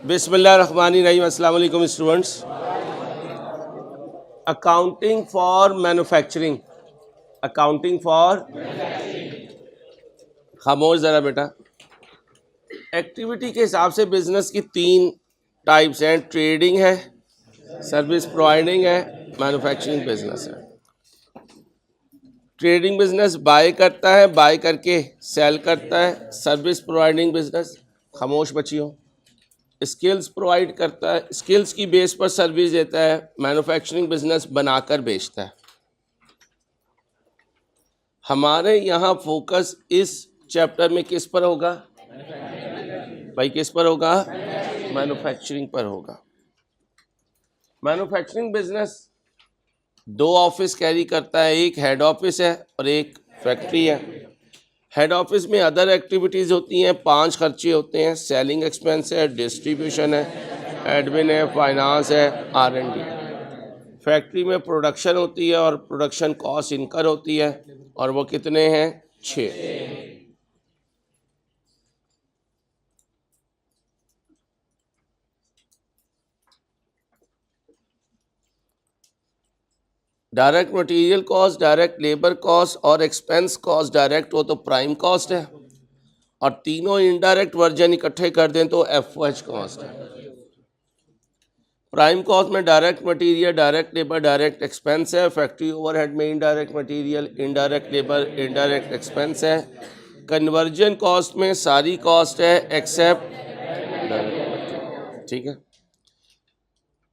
बिस्मिल्लाहिर्रहमानिर्रहीम। अस्सलाम वालेकुम students. Accounting for manufacturing, accounting for, खामोश ज़रा बेटा। एक्टिविटी के हिसाब से बिजनेस की तीन टाइप्स हैं, ट्रेडिंग है, सर्विस प्रोवाइडिंग है, मैन्युफैक्चरिंग बिजनेस है। ट्रेडिंग बिजनेस बाय करता है, बाय करके सेल करता है। सर्विस प्रोवाइडिंग बिजनेस, खामोश बच्चियों, स्किल्स प्रोवाइड करता है, स्किल्स की बेस पर सर्विस देता है। मैन्युफैक्चरिंग बिजनेस बनाकर बेचता है। हमारे यहाँ फोकस इस चैप्टर में किस पर होगा भाई, किस पर होगा? मैन्युफैक्चरिंग पर होगा। मैन्युफैक्चरिंग बिजनेस दो ऑफिस कैरी करता है, एक हेड ऑफिस है और एक फैक्ट्री है। हेड ऑफिस में अदर एक्टिविटीज़ होती हैं, 5 खर्चे होते हैं। सेलिंग एक्सपेंस है, डिस्ट्रीब्यूशन है, एडमिन है, फाइनेंस है, R&D। फैक्ट्री में प्रोडक्शन होती है और प्रोडक्शन कॉस्ट इनकर होती है, और वो कितने हैं? 6। Direct material cost, direct labour cost और एक्सपेंस कॉस्ट डायरेक्ट हो तो प्राइम कॉस्ट है, और तीनों इनडायरेक्ट वर्जन इकट्ठे कर दें तो FOH कॉस्ट है। प्राइम कॉस्ट में direct material, direct labour, direct expense है। फैक्ट्री ओवरहेड में indirect material, indirect labour, indirect expense है। कन्वर्जन कॉस्ट में सारी कॉस्ट है एक्सेप्ट डायरेक्ट मटेरियल। ठीक है,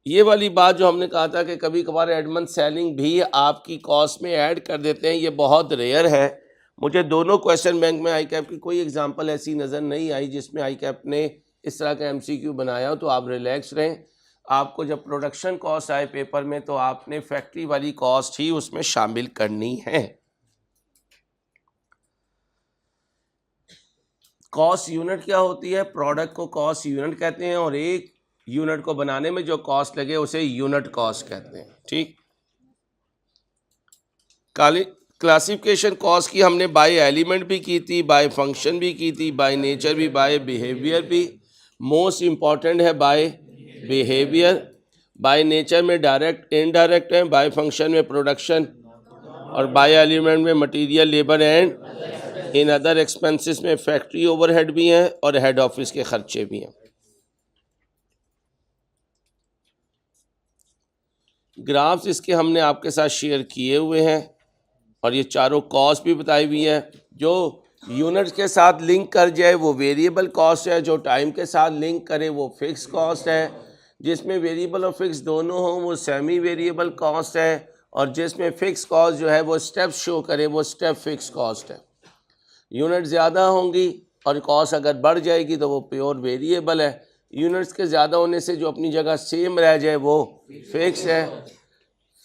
ये वाली बात जो हमने कहा था कि कभी कभार एडमन सेलिंग भी आपकी कॉस्ट में ऐड कर देते हैं, ये बहुत रेयर है। मुझे दोनों क्वेश्चन बैंक में ICAP की कोई एग्जांपल ऐसी नज़र नहीं आई जिसमें ICAP ने इस तरह का MCQ बनाया हो, तो आप रिलैक्स रहें। आपको जब प्रोडक्शन कॉस्ट आए पेपर में तो आपने फैक्ट्री वाली कॉस्ट ही उसमें शामिल करनी है। कॉस्ट यूनिट क्या होती है? प्रोडक्ट को कॉस्ट यूनिट कहते हैं, और एक यूनिट को बनाने में जो कॉस्ट लगे उसे यूनिट कॉस्ट कहते हैं। ठीक, क्लासिफिकेशन कॉस्ट की हमने बाय एलिमेंट भी की थी, बाय फंक्शन भी की थी, बाय नेचर भी, बाय बिहेवियर भी। मोस्ट इम्पॉर्टेंट है बाय बिहेवियर। बाय नेचर में डायरेक्ट इनडायरेक्ट है, बाय फंक्शन में प्रोडक्शन, और बाय एलिमेंट में material, labour and in other expenses में फैक्ट्री ओवरहेड भी हैं और हेड ऑफिस के खर्चे भी हैं। ग्राफ्स इसके हमने आपके साथ शेयर किए हुए हैं, और ये चारों कॉस्ट भी बताई हुई है। जो यूनिट्स के साथ लिंक कर जाए वो वेरिएबल कॉस्ट है, जो टाइम के साथ लिंक करे वो फिक्स कॉस्ट है, जिसमें वेरिएबल और फिक्स दोनों हों वो सेमी वेरिएबल कॉस्ट है, और जिसमें फिक्स कॉस्ट जो है वो स्टेप शो करे वो स्टेप फिक्स कॉस्ट है। यूनिट ज़्यादा होंगी और कॉस्ट अगर बढ़ जाएगी तो वो प्योर वेरिएबल है। यूनिट्स के ज़्यादा होने से जो अपनी जगह सेम रह जाए वो फिक्स है।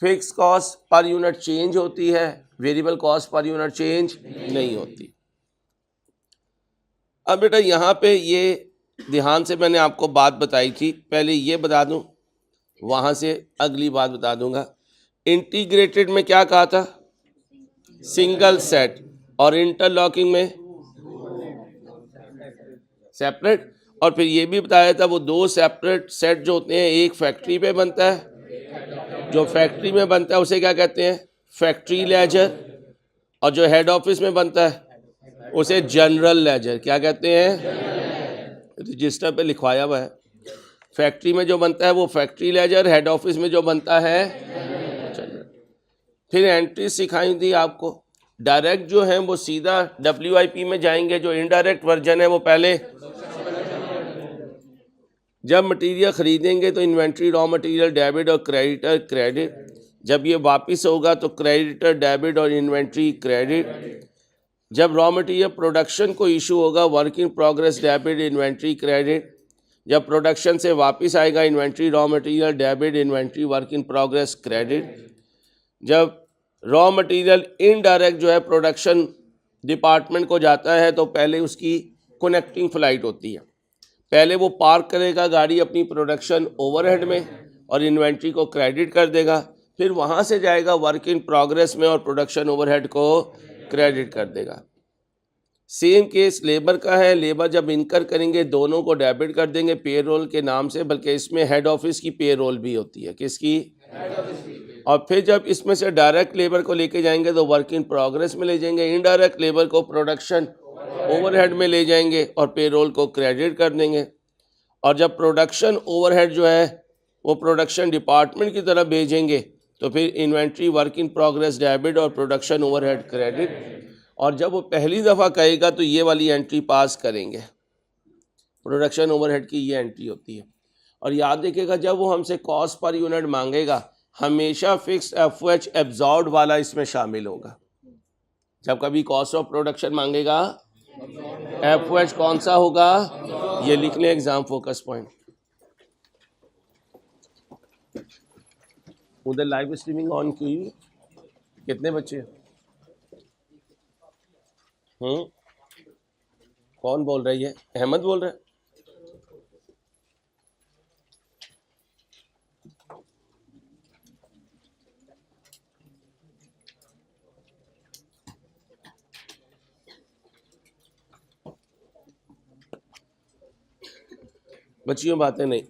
Fix cost per unit change होती है, variable cost per unit change नहीं होती। अब बेटा यहाँ पे ये ध्यान से मैंने आपको बात बताई थी, पहले ये बता दूं, वहाँ से अगली बात बता दूंगा। इंटीग्रेटेड में क्या कहा था? सिंगल सेट, और इंटरलॉकिंग में सेपरेट। और फिर ये भी बताया था वो दो सेपरेट सेट जो होते हैं, एक फैक्ट्री पे बनता है, जो फैक्ट्री में बनता है उसे क्या कहते हैं? फैक्ट्री लेजर, और जो हेड ऑफिस में बनता है उसे जनरल लेजर क्या कहते हैं? रजिस्टर पे लिखवाया हुआ है। फैक्ट्री में जो बनता है वो फैक्ट्री लेजर, हेड ऑफिस में जो बनता है जनरल। फिर एंट्री सिखाई थी आपको। डायरेक्ट जो है वो सीधा WIP में जाएंगे, जो इनडायरेक्ट वर्जन है वो पहले जब मटेरियल खरीदेंगे तो इन्वेंट्री, रॉ मटेरियल डेबिट और क्रेडिटर क्रेडिट। जब ये वापस होगा तो क्रेडिटर डेबिट और इन्वेंट्री क्रेडिट। जब रॉ मटेरियल प्रोडक्शन को इशू होगा, work in progress debit, inventory credit. जब प्रोडक्शन से वापस आएगा, inventory raw material debit, inventory work in progress credit. जब रॉ मटेरियल इनडायरेक्ट जो है प्रोडक्शन डिपार्टमेंट को जाता है तो पहले उसकी कनेक्टिंग फ्लाइट होती है। पहले वो पार्क करेगा गाड़ी अपनी प्रोडक्शन ओवरहेड में और इन्वेंट्री को क्रेडिट कर देगा, फिर वहाँ से जाएगा वर्क इन प्रोग्रेस में और प्रोडक्शन ओवरहेड को क्रेडिट कर देगा। सेम केस लेबर का है, लेबर जब इनकर करेंगे दोनों को डेबिट कर देंगे पेरोल के नाम से, बल्कि इसमें हेड ऑफिस की पेरोल भी होती है, किसकी? और फिर जब इसमें से डायरेक्ट लेबर को लेके जाएंगे तो वर्क इन प्रोग्रेस में ले जाएंगे, इनडायरेक्ट लेबर को प्रोडक्शन ओवरहेड में ले जाएंगे और पेरोल को क्रेडिट कर देंगे। और जब प्रोडक्शन ओवरहेड जो है वो प्रोडक्शन डिपार्टमेंट की तरफ भेजेंगे तो फिर inventory work in progress debit और प्रोडक्शन ओवरहेड क्रेडिट। और जब वो पहली दफ़ा कहेगा तो ये वाली एंट्री पास करेंगे, प्रोडक्शन ओवरहेड की ये एंट्री होती है। और याद रखिएगा जब वो हमसे कॉस्ट पर यूनिट मांगेगा हमेशा फिक्स एफओएच एब्जॉर्ब वाला इसमें शामिल होगा। जब कभी कॉस्ट ऑफ प्रोडक्शन मांगेगा एफओएच कौन सा होगा, ये लिख लें एग्जाम फोकस पॉइंट। उधर लाइव स्ट्रीमिंग ऑन की, कितने बच्चे? कौन बोल रही है? अहमद बोल रहा है। बच्चियों बातें नहीं।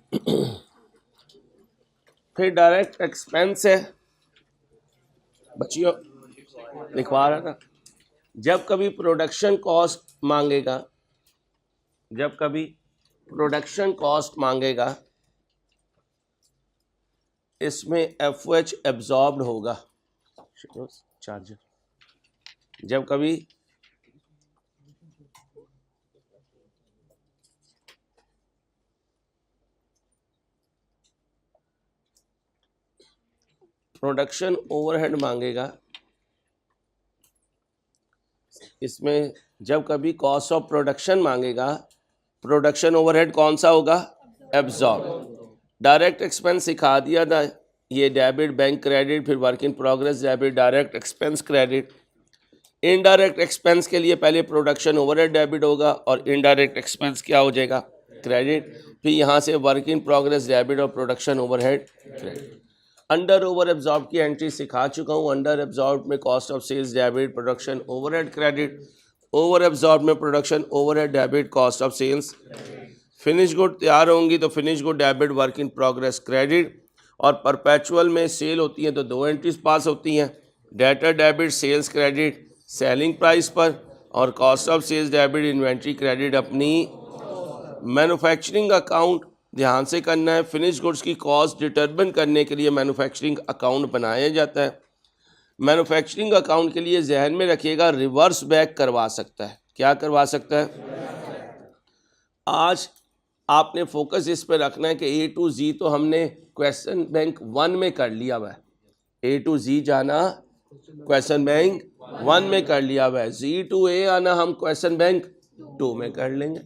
फिर डायरेक्ट एक्सपेंस है बच्चियों, लिखवा रहा था। जब कभी प्रोडक्शन कॉस्ट मांगेगा, जब कभी प्रोडक्शन कॉस्ट मांगेगा इसमें एफओएच एब्जॉर्ब्ड होगा। चार्जर जब कभी प्रोडक्शन ओवरहेड मांगेगा, इसमें जब कभी कॉस्ट ऑफ प्रोडक्शन मांगेगा प्रोडक्शन ओवरहेड कौन सा होगा? एब्जॉर्ब। डायरेक्ट एक्सपेंस सिखा दिया था, ये डेबिट बैंक क्रेडिट, फिर work in progress debit, direct expense credit. Indirect expense के लिए पहले प्रोडक्शन ओवरहेड डेबिट होगा और इनडायरेक्ट एक्सपेंस क्या हो जाएगा? क्रेडिट। फिर यहाँ से वर्क इन प्रोग्रेस डेबिट और production overhead credit. Under over absorb की एंट्री सिखा चुका हूँ। अंडर एब्जॉर्ब में cost of sales debit, production overhead credit. Over absorb में production overhead debit, cost of sales. Finish good तैयार होंगी तो finish good debit, work in progress credit. और परपेचुअल में सेल होती हैं तो दो एंट्रीज पास होती हैं, debtor debit sales credit selling price पर, और cost of sales debit inventory credit अपनी मैन्युफैक्चरिंग अकाउंट ध्यान से करना है। फिनिश गुड्स की कॉस्ट डिटरमिन करने के लिए मैन्युफैक्चरिंग अकाउंट बनाया जाता है। मैन्युफैक्चरिंग अकाउंट के लिए जहन में रखिएगा रिवर्स बैक करवा सकता है। क्या करवा सकता है? आज आपने फोकस इस पर रखना है कि ए टू जी तो हमने क्वेश्चन बैंक 1 में कर लिया हुआ है। ए टू जी जाना क्वेश्चन बैंक 1 में कर लिया हुआ है, जी टू ए आना हम क्वेश्चन बैंक 2 में कर लेंगे।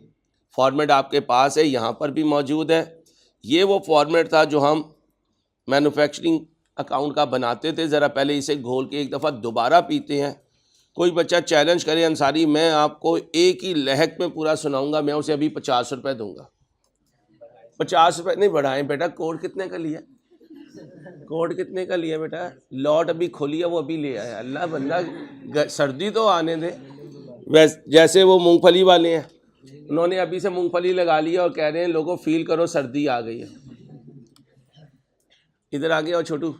फॉर्मेट आपके पास है, यहाँ पर भी मौजूद है। ये वो फॉर्मेट था जो हम मैन्युफैक्चरिंग अकाउंट का बनाते थे। ज़रा पहले इसे घोल के एक दफ़ा दोबारा पीते हैं। कोई बच्चा चैलेंज करे अंसारी मैं आपको एक ही लहक में पूरा सुनाऊंगा, मैं उसे अभी 50 रुपये दूंगा। 50 रुपये नहीं बढ़ाएं बेटा। कोड कितने का लिया? कोड कितने का लिया बेटा? लॉट अभी खोली है, वो अभी ले आया। अल्लाह बंदा सर्दी तो आने दे। जैसे वो मूंगफली वाले हैं, उन्होंने अभी से मूंगफली लगा लिया और कह रहे हैं लोगों फील करो सर्दी आ गई है। इधर आ गया और छोटू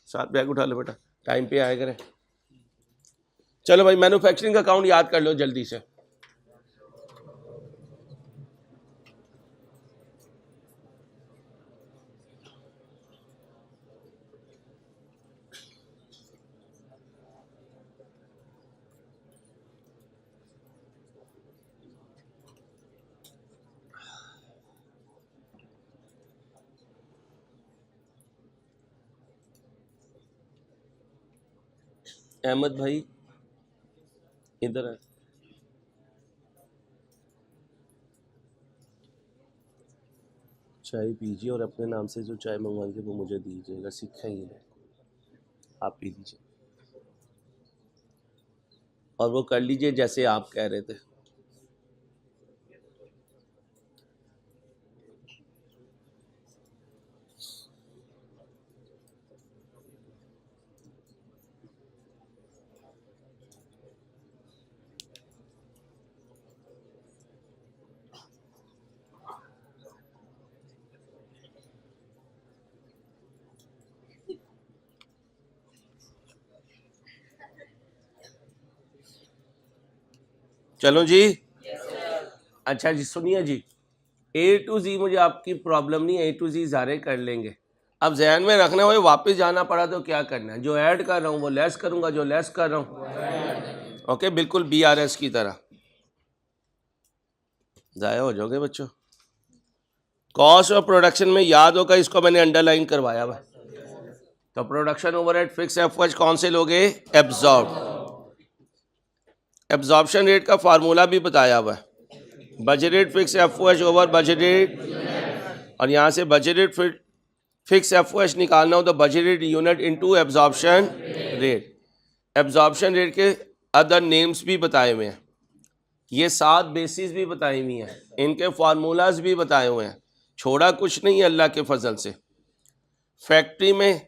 साथ बैग उठा लो बेटा, टाइम पे आया करें। चलो भाई मैन्युफैक्चरिंग अकाउंट याद कर लो जल्दी से। अहमद भाई इधर है। चाय पीजिए और अपने नाम से जो चाय मंगवाएंगे वो मुझे दीजिएगा, सीखा ही है। आप पी लीजिए और वो कर लीजिए जैसे आप कह रहे थे। चलो जी। अच्छा जी सुनिए जी, ए टू जी मुझे आपकी प्रॉब्लम नहीं, ए टू जी सारे कर लेंगे। अब जहन में रखना हो वापस जाना पड़ा तो क्या करना है, जो ऐड कर रहा हूँ वो लेस करूँगा, जो लेस कर रहा हूँ ओके, बिल्कुल BRS की तरह। ज़ाया हो जाओगे बच्चों। कॉस्ट ऑफ प्रोडक्शन में याद होगा, इसको मैंने अंडरलाइन करवाया हुआ। तो प्रोडक्शन ओवरहेड फिक्स एफओएच कौन से लोगे, एब्जॉर्ब। एब्जॉर्प्शन रेट का फार्मूला भी बताया हुआ है, budgeted fix FOH over budgeted, और यहाँ से बजटेड फिक्स एफओएच निकालना हो तो budgeted unit into absorption rate. Absorption rate के अदर नेम्स भी बताए हुए हैं, ये 7 बेसिस भी बताई हुई हैं, इनके फार्मूलाज भी बताए हुए हैं, छोड़ा कुछ नहीं है अल्लाह के फजल से। फैक्ट्री में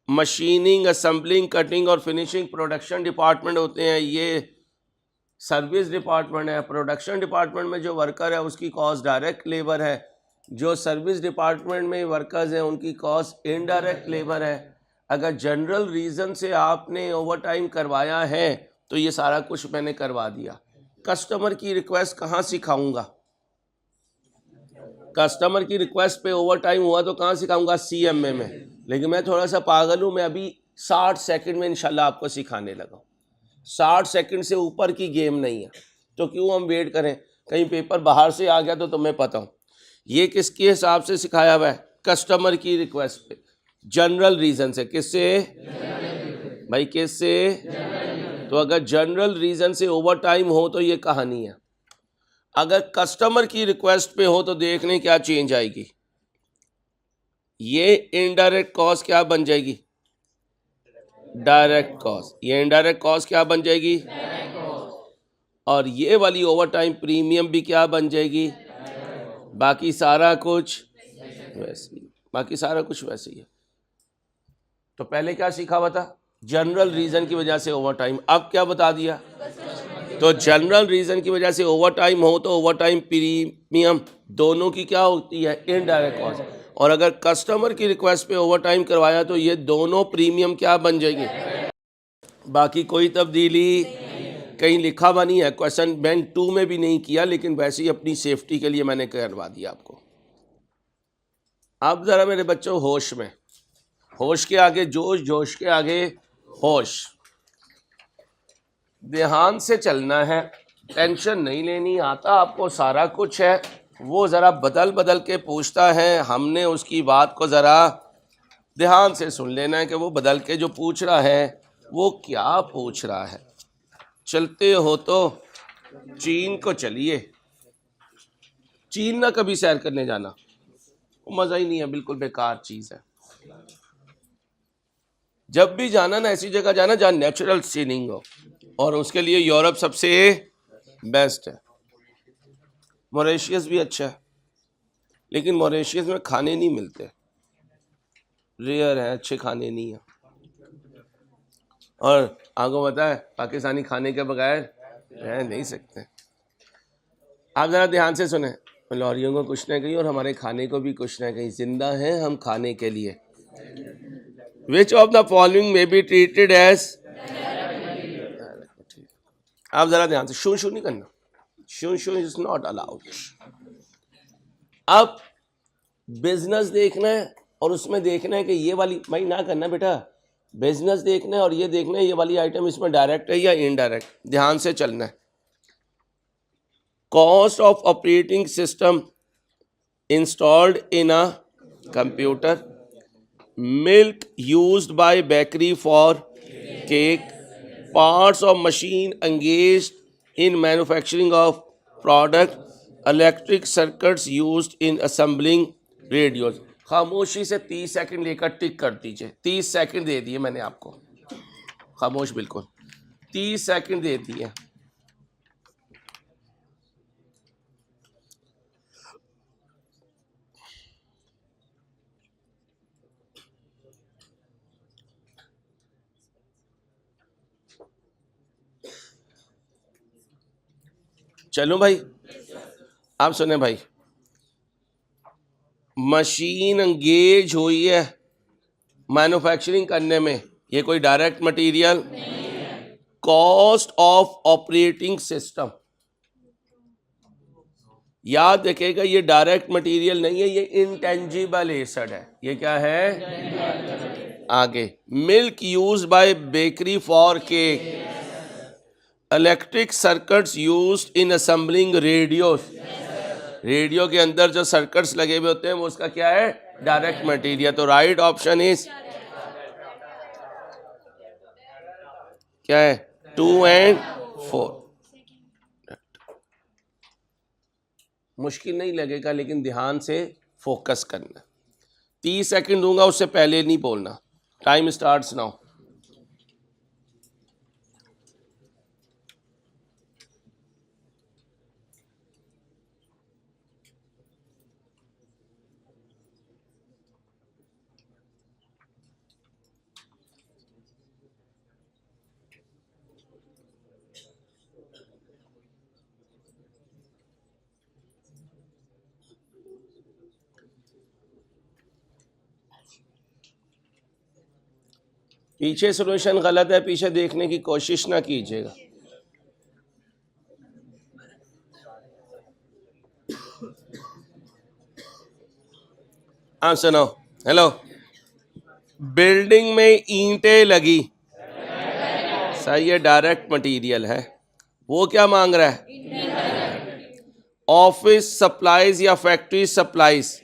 मशीनिंग, असेंबलिंग, कटिंग और फिनिशिंग प्रोडक्शन डिपार्टमेंट होते हैं, ये सर्विस डिपार्टमेंट है। प्रोडक्शन डिपार्टमेंट में जो वर्कर है उसकी कॉस्ट डायरेक्ट लेबर है, जो सर्विस डिपार्टमेंट में वर्कर्स हैं उनकी कॉस्ट इनडायरेक्ट लेबर है। अगर जनरल रीज़न से आपने ओवर टाइम करवाया है तो ये सारा कुछ मैंने करवा दिया। कस्टमर की रिक्वेस्ट कहाँ सिखाऊंगा, कस्टमर की रिक्वेस्ट पे ओवर टाइम हुआ तो कहाँ सिखाऊंगा, CMA में। लेकिन मैं थोड़ा सा पागल हूँ, मैं अभी 60 सेकंड में इंशाल्लाह आपको सिखाने लगा। 60 सेकंड से ऊपर की गेम नहीं है, तो क्यों हम वेट करें, कहीं पेपर बाहर से आ गया तो तुम्हें पता हो। ये किसके हिसाब से सिखाया हुआ है, कस्टमर की रिक्वेस्ट पे, जनरल रीज़न से। किससे भाई, किससे? तो अगर जनरल रीज़न से ओवर टाइम हो तो ये कहानी है। अगर कस्टमर की रिक्वेस्ट पे हो तो देखने क्या चेंज आएगी, ये इनडायरेक्ट कॉस्ट क्या बन जाएगी, डायरेक्ट कॉस्ट। ये इनडायरेक्ट कॉस्ट क्या बन जाएगी, और ये वाली ओवर टाइम प्रीमियम भी क्या बन जाएगी, बाकी सारा कुछ वैसे ही, बाकी सारा कुछ वैसे ही है। तो पहले क्या सीखा हुआ था, जनरल रीज़न की वजह से ओवर टाइम, अब क्या बता दिया, तो जनरल रीज़न की वजह से ओवर टाइम हो तो ओवर टाइम प्रीमियम दोनों की क्या होती है, इनडायरेक्ट कॉस्ट। और अगर कस्टमर की रिक्वेस्ट पे ओवर टाइम करवाया तो ये दोनों प्रीमियम क्या बन जाएगी, बाकी कोई तब्दीली कहीं लिखा हुआ नहीं है, क्वेश्चन बैंक 2 में भी नहीं किया, लेकिन वैसे ही अपनी सेफ्टी के लिए मैंने करवा दिया आपको। अब ज़रा मेरे बच्चों होश में, होश के आगे जोश, जोश के आगे होश, ध्यान से चलना है, टेंशन नहीं लेनी, आता आपको सारा कुछ है। वो ज़रा बदल बदल के पूछता है, हमने उसकी बात को ज़रा ध्यान से सुन लेना है कि वो बदल के जो पूछ रहा है वो क्या पूछ रहा है। चलते हो तो चीन को चलिए, चीन ना कभी सैर करने जाना, मज़ा ही नहीं है, बिल्कुल बेकार चीज़ है। जब भी जाना ना ऐसी जगह जाना जहाँ नेचुरल सीनिंग हो, और उसके लिए यूरोप सबसे बेस्ट है। मॉरिशस भी अच्छा है, लेकिन मॉरिशस में खाने नहीं मिलते, रेयर है, अच्छे खाने नहीं है। और आपको पता है पाकिस्तानी खाने के बगैर रह नहीं सकते। आप ज़रा ध्यान से सुने, लाहौरियों को कुछ न कहीं और हमारे खाने को भी कुछ न कहीं, जिंदा हैं हम खाने के लिए। विच ऑफ द फॉलोइंग में बी ट्रीटेड एज, आप ज़रा ध्यान से, शू शू नहीं करना, शू शू इज नॉट अलाउड। अब बिजनेस देखना है और उसमें देखना है कि ये वाली, भाई ना करना बेटा, बिजनेस देखना है और ये देखना है ये वाली आइटम इसमें डायरेक्ट है या इनडायरेक्ट, ध्यान से चलना है। Cost of operating system installed in a computer, milk used by bakery for cake, parts of machine engaged in manufacturing of product, electric circuits used in assembling radios। खामोशी से 30 second लेकर टिक कर दीजिए। 30 सेकंड दे दिए मैंने आपको, खामोश बिल्कुल, 30 सेकंड दे दिए। चलो भाई, आप सुने भाई, मशीन एंगेज हुई है मैन्युफैक्चरिंग करने में, ये कोई direct material. Cost of operating system, याद रखिएगा ये डायरेक्ट मटेरियल नहीं है, ये इंटेंजिबल एसेट है। ये क्या है? आगे, milk use by bakery for cake, electric circuits used in assembling radios, radio के अंदर जो सर्किट्स लगे हुए होते हैं वो उसका क्या है? Direct material. तो राइट ऑप्शन इज क्या है? 2 and 4। मुश्किल नहीं लगेगा लेकिन ध्यान से फोकस करना। 30 सेकंड दूंगा, उससे पहले नहीं बोलना। Time starts now. पीछे सॉल्यूशन गलत है, पीछे देखने की कोशिश ना कीजिएगा। हाँ सुनो, हेलो, बिल्डिंग में ईंटें लगी, सही है, डायरेक्ट मटेरियल है। वो क्या मांग रहा है? ऑफिस सप्लाईज या फैक्ट्री सप्लाईज,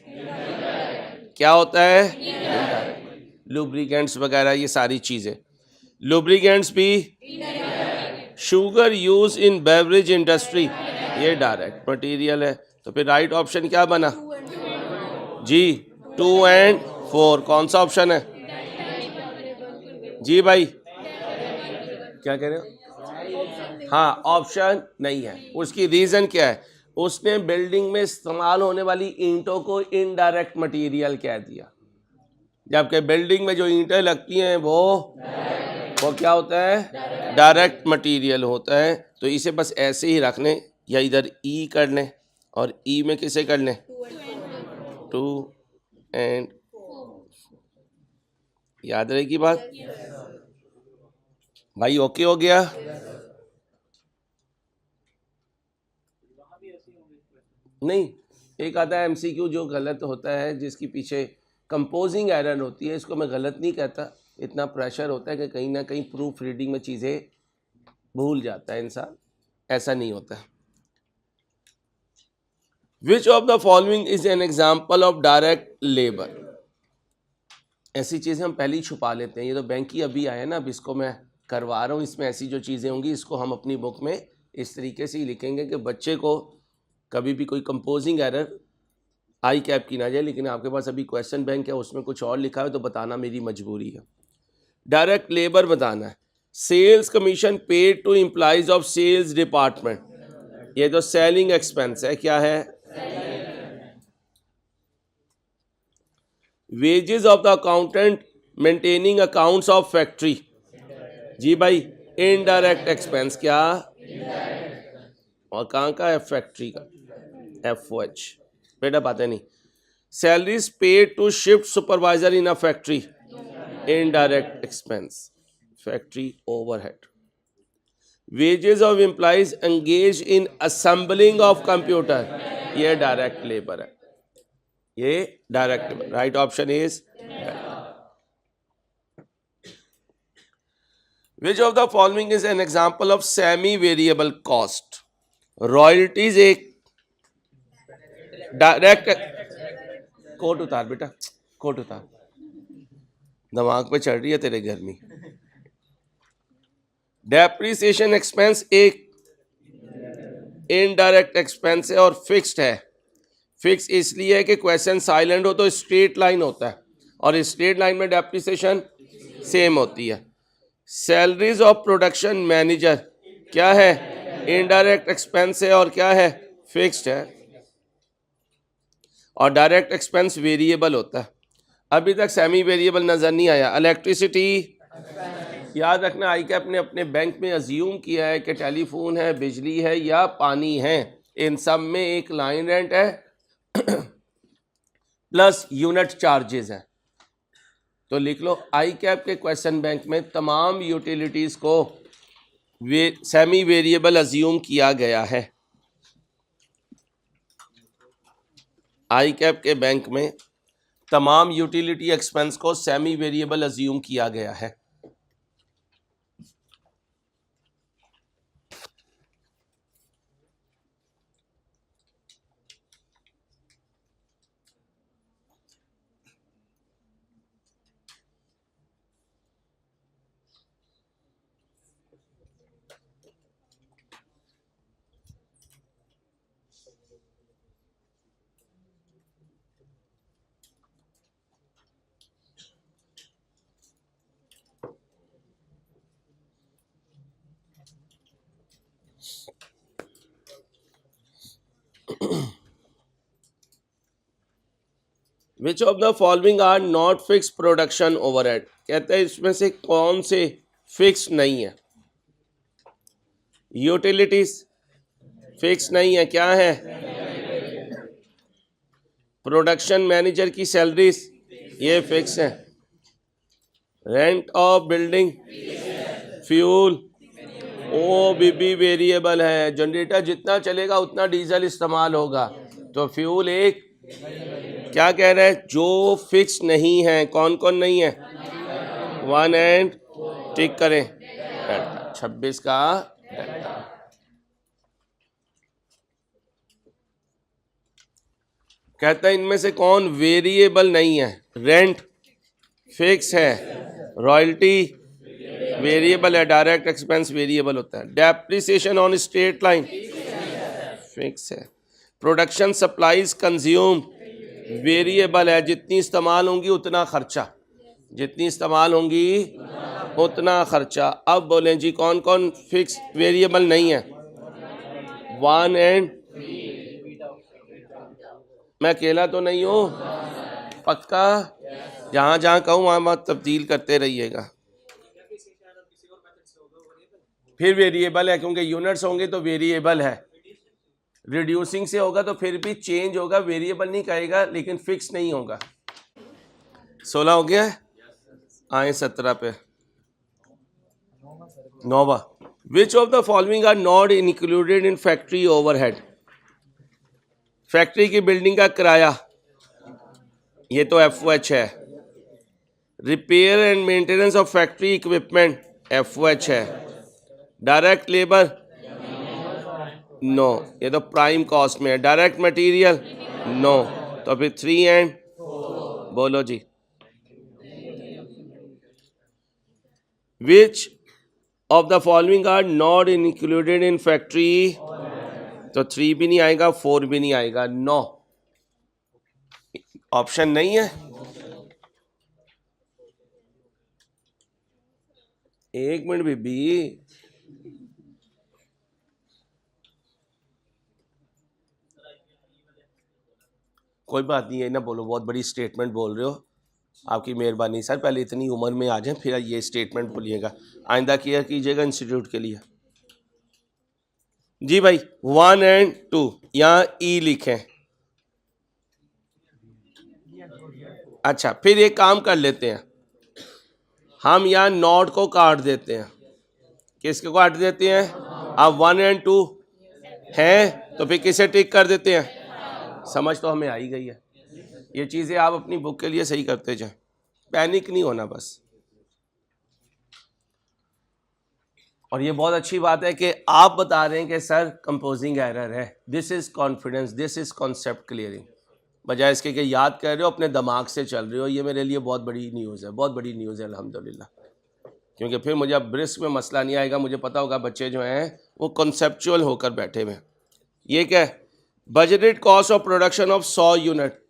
क्या होता है? लुब्रिकेंट्स वगैरह, ये सारी चीजें। लुब्रिकेंट्स भी, sugar use in beverage industry, ये डायरेक्ट मटेरियल है। तो फिर राइट ऑप्शन क्या बना जी? 2 and 4। कौन सा ऑप्शन है जी भाई? क्या कह रहे हो? हाँ, ऑप्शन नहीं है। उसकी रीजन क्या है? उसने बिल्डिंग में इस्तेमाल होने वाली ईंटों को इनडायरेक्ट मटेरियल कह दिया, जबकि बिल्डिंग में जो ईंटें लगती हैं वो क्या होता है? डायरेक्ट मटेरियल होता है। तो इसे बस ऐसे ही रख लें, या इधर ई कर लें, और ई में किसे कर लें? 2 and 4। याद रहेगी बात भाई? ओके हो गया? नहीं, एक आता है एमसीक्यू जो गलत होता है, जिसकी पीछे कंपोजिंग एरर होती है। इसको मैं गलत नहीं कहता, इतना प्रेशर होता है कि कहीं ना कहीं प्रूफ रीडिंग में चीज़ें भूल जाता है इंसान, ऐसा नहीं होता। विच of the following is an example of direct labour? ऐसी चीज़ें हम पहले ही छुपा लेते हैं। ये तो बैंक ही अभी आया ना, अब इसको मैं करवा रहा हूँ। इसमें ऐसी जो चीज़ें होंगी इसको हम अपनी बुक में इस तरीके से ही लिखेंगे कि बच्चे को कभी भी कोई कंपोजिंग एरर आई कैप की ना जाए। लेकिन आपके पास अभी क्वेश्चन बैंक है, उसमें कुछ और लिखा है तो बताना मेरी मजबूरी है। डायरेक्ट लेबर बताना है। Sales commission paid to employees of sales department, ये जो सेलिंग एक्सपेंस है, क्या है? Wages of the accountant maintaining accounts of factory, जी भाई, इनडायरेक्ट एक्सपेंस, क्या? और कहाँ का है? फैक्ट्री का, FOH। बेटा बातें नहीं। Salaries paid to shift supervisor in a factory, indirect expense, factory overhead. Wages of employees engage in assembling of computer, ये डायरेक्ट लेबर है, ये direct labour. Right option is which of the following is an example of semi variable cost? Royalties एक direct, coat उतार बेटा, coat उतार, दिमाग पे चढ़ रही है तेरे गर्मी। डेप्रिसिएशन एक्सपेंस एक इनडायरेक्ट एक्सपेंस है और फिक्स्ड है। फिक्स इसलिए है कि क्वेश्चन साइलेंट हो तो स्ट्रेट लाइन होता है, और स्ट्रेट लाइन में डेप्रिसिएशन सेम होती है। सैलरीज ऑफ प्रोडक्शन मैनेजर क्या है? इनडायरेक्ट एक्सपेंस है और क्या है? फिक्स्ड है। और डायरेक्ट एक्सपेंस वेरिएबल होता है। अभी तक सेमी वेरिएबल नजर नहीं आया। इलेक्ट्रिसिटी, याद रखना, आई कैप ने अपने बैंक में अज्यूम किया है कि टेलीफोन है, बिजली है या पानी है, इन सब में एक लाइन रेंट है प्लस यूनिट चार्जेस हैं। तो लिख लो, आई कैप के क्वेश्चन बैंक में तमाम यूटिलिटीज को सेमी वेरिएबल अज्यूम किया गया है। आई कैप के बैंक में तमाम यूटिलिटी एक्सपेंस को सेमी वेरिएबल अज्यूम किया गया है। Which of the following are not fix production overhead, कहते हैं इसमें से कौन से फिक्स नहीं है। यूटिलिटीज फिक्स नहीं है, क्या है? प्रोडक्शन मैनेजर की सैलरीज ये फिक्स है। रेंट ऑफ बिल्डिंग, फ्यूल, ओ बीबी वेरिएबल है। जनरेटर जितना चलेगा उतना डीजल इस्तेमाल होगा, तो फ्यूल एक क्या कह रहा है जो फिक्स नहीं है। कौन कौन नहीं है? 1 एंड टिक करें 26 का डेल्टा। कहता है इनमें से कौन वेरिएबल नहीं है? रेंट फिक्स है, रॉयल्टी वेरिएबल है, डायरेक्ट एक्सपेंस वेरिएबल होता है, depreciation on straight line fix है, प्रोडक्शन सप्लाईज कंज्यूम वेरिएबल है, जितनी इस्तेमाल होंगी उतना खर्चा, जितनी इस्तेमाल होंगी उतना खर्चा। अब बोलें जी कौन कौन फिक्स वेरिएबल नहीं है? 1 एंड, मैं अकेला तो नहीं हूँ, पक्का? जहाँ जहाँ कहूँ वहाँ वहाँ तब्दील करते रहिएगा। फिर वेरिएबल है, क्योंकि यूनिट्स होंगे तो वेरिएबल है। रिड्यूसिंग से होगा तो फिर भी चेंज होगा, वेरिएबल नहीं कहेगा, लेकिन फिक्स नहीं होगा। 16 हो गया है, आए 17 पे। नोवा, which of the following are not included in factory overhead? Factory की बिल्डिंग का किराया ये तो FOH है। Repair and maintenance of factory equipment FOH है। डायरेक्ट लेबर नो, ये तो प्राइम कॉस्ट में है। डायरेक्ट मटेरियल नो, तो फिर 3 एंड बोलो जी। Which of the following are not included in factory, तो 3 भी नहीं आएगा, 4 भी नहीं आएगा, 9 ऑप्शन नहीं है। एक मिनट बीबी, कोई बात नहीं है ना, बोलो, बहुत बड़ी स्टेटमेंट बोल रहे हो, आपकी मेहरबानी सर। पहले इतनी उम्र में आ जाए फिर ये स्टेटमेंट बोलिएगा, आइंदा केयर कीजिएगा इंस्टीट्यूट के लिए। जी भाई 1 एंड 2 यहाँ ई लिखें। अच्छा, फिर एक काम कर लेते हैं, हम यहाँ नॉट को काट देते हैं। किसको काट देते हैं? अब 1 एंड 2 हैं तो फिर किसे टिक कर देते हैं? समझ तो हमें आ ही गई है। ये चीज़ें आप अपनी बुक के लिए सही करते जाएं, पैनिक नहीं होना बस। और ये बहुत अच्छी बात है कि आप बता रहे हैं कि सर कंपोजिंग एरर है। This is confidence, this is concept clearing, बजाय इसके कि याद कर रहे हो, अपने दिमाग से चल रहे हो। ये मेरे लिए बहुत बड़ी न्यूज़ है, बहुत बड़ी न्यूज़ है अल्हम्दुलिल्लाह, क्योंकि फिर मुझे अब रिस्क में मसला नहीं आएगा। मुझे पता होगा बच्चे जो हैं वो कॉन्सेप्चुअल होकर बैठे हुए हैं। ये क्या है? Budgeted cost of production of 100 unit,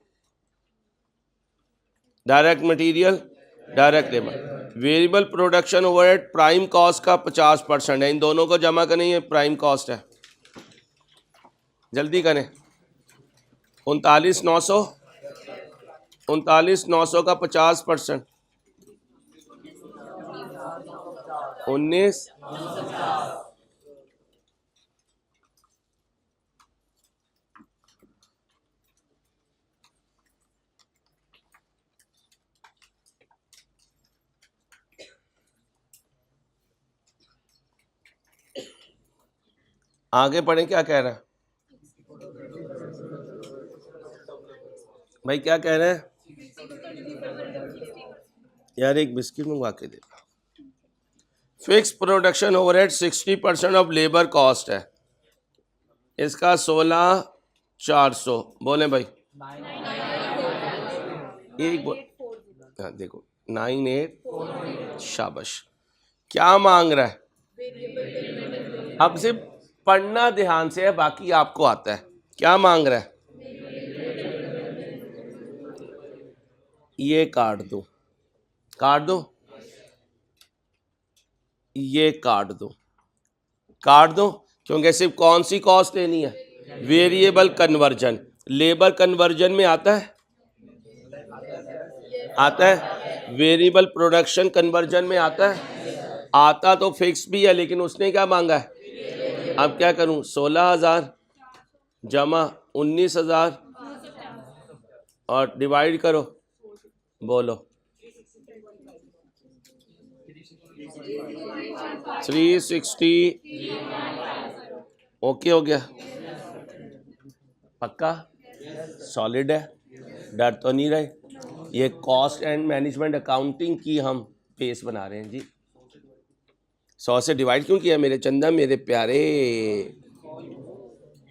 direct material, direct labour, variable production overhead prime cost का 50% है। इन दोनों को जमा करें, ये प्राइम कॉस्ट है। जल्दी करें, 39,900 39,900 का 50%, 19, आगे पढ़ें क्या कह रहा है। भाई क्या कह रहे हैं यार? एक बिस्किट मंगवा के दे। Fix production overhead 60% of labour cost है, इसका 16,400 बोले भाई। एक हाँ देखो 98, शाबाश। क्या मांग रहा है? अब सिर्फ पढ़ना ध्यान से है, बाकी आपको आता है। क्या मांग रहा है? ये काट दो, काट दो, ये काट दो, काट दो, क्योंकि सिर्फ कौन सी कॉस्ट लेनी है? Variable conversion. लेबर कन्वर्जन में आता है, आता है। वेरिएबल प्रोडक्शन कन्वर्जन में आता है, आता तो फिक्स भी है, लेकिन उसने क्या मांगा है? अब क्या करूं? 16,000 जमा 19,000 और डिवाइड करो, बोलो 360। ओके हो गया? पक्का? सॉलिड है? डर तो नहीं रहे? ये कॉस्ट एंड मैनेजमेंट अकाउंटिंग की हम बेस बना रहे हैं जी। 100 से डिवाइड क्यों किया मेरे चंदा, मेरे प्यारे,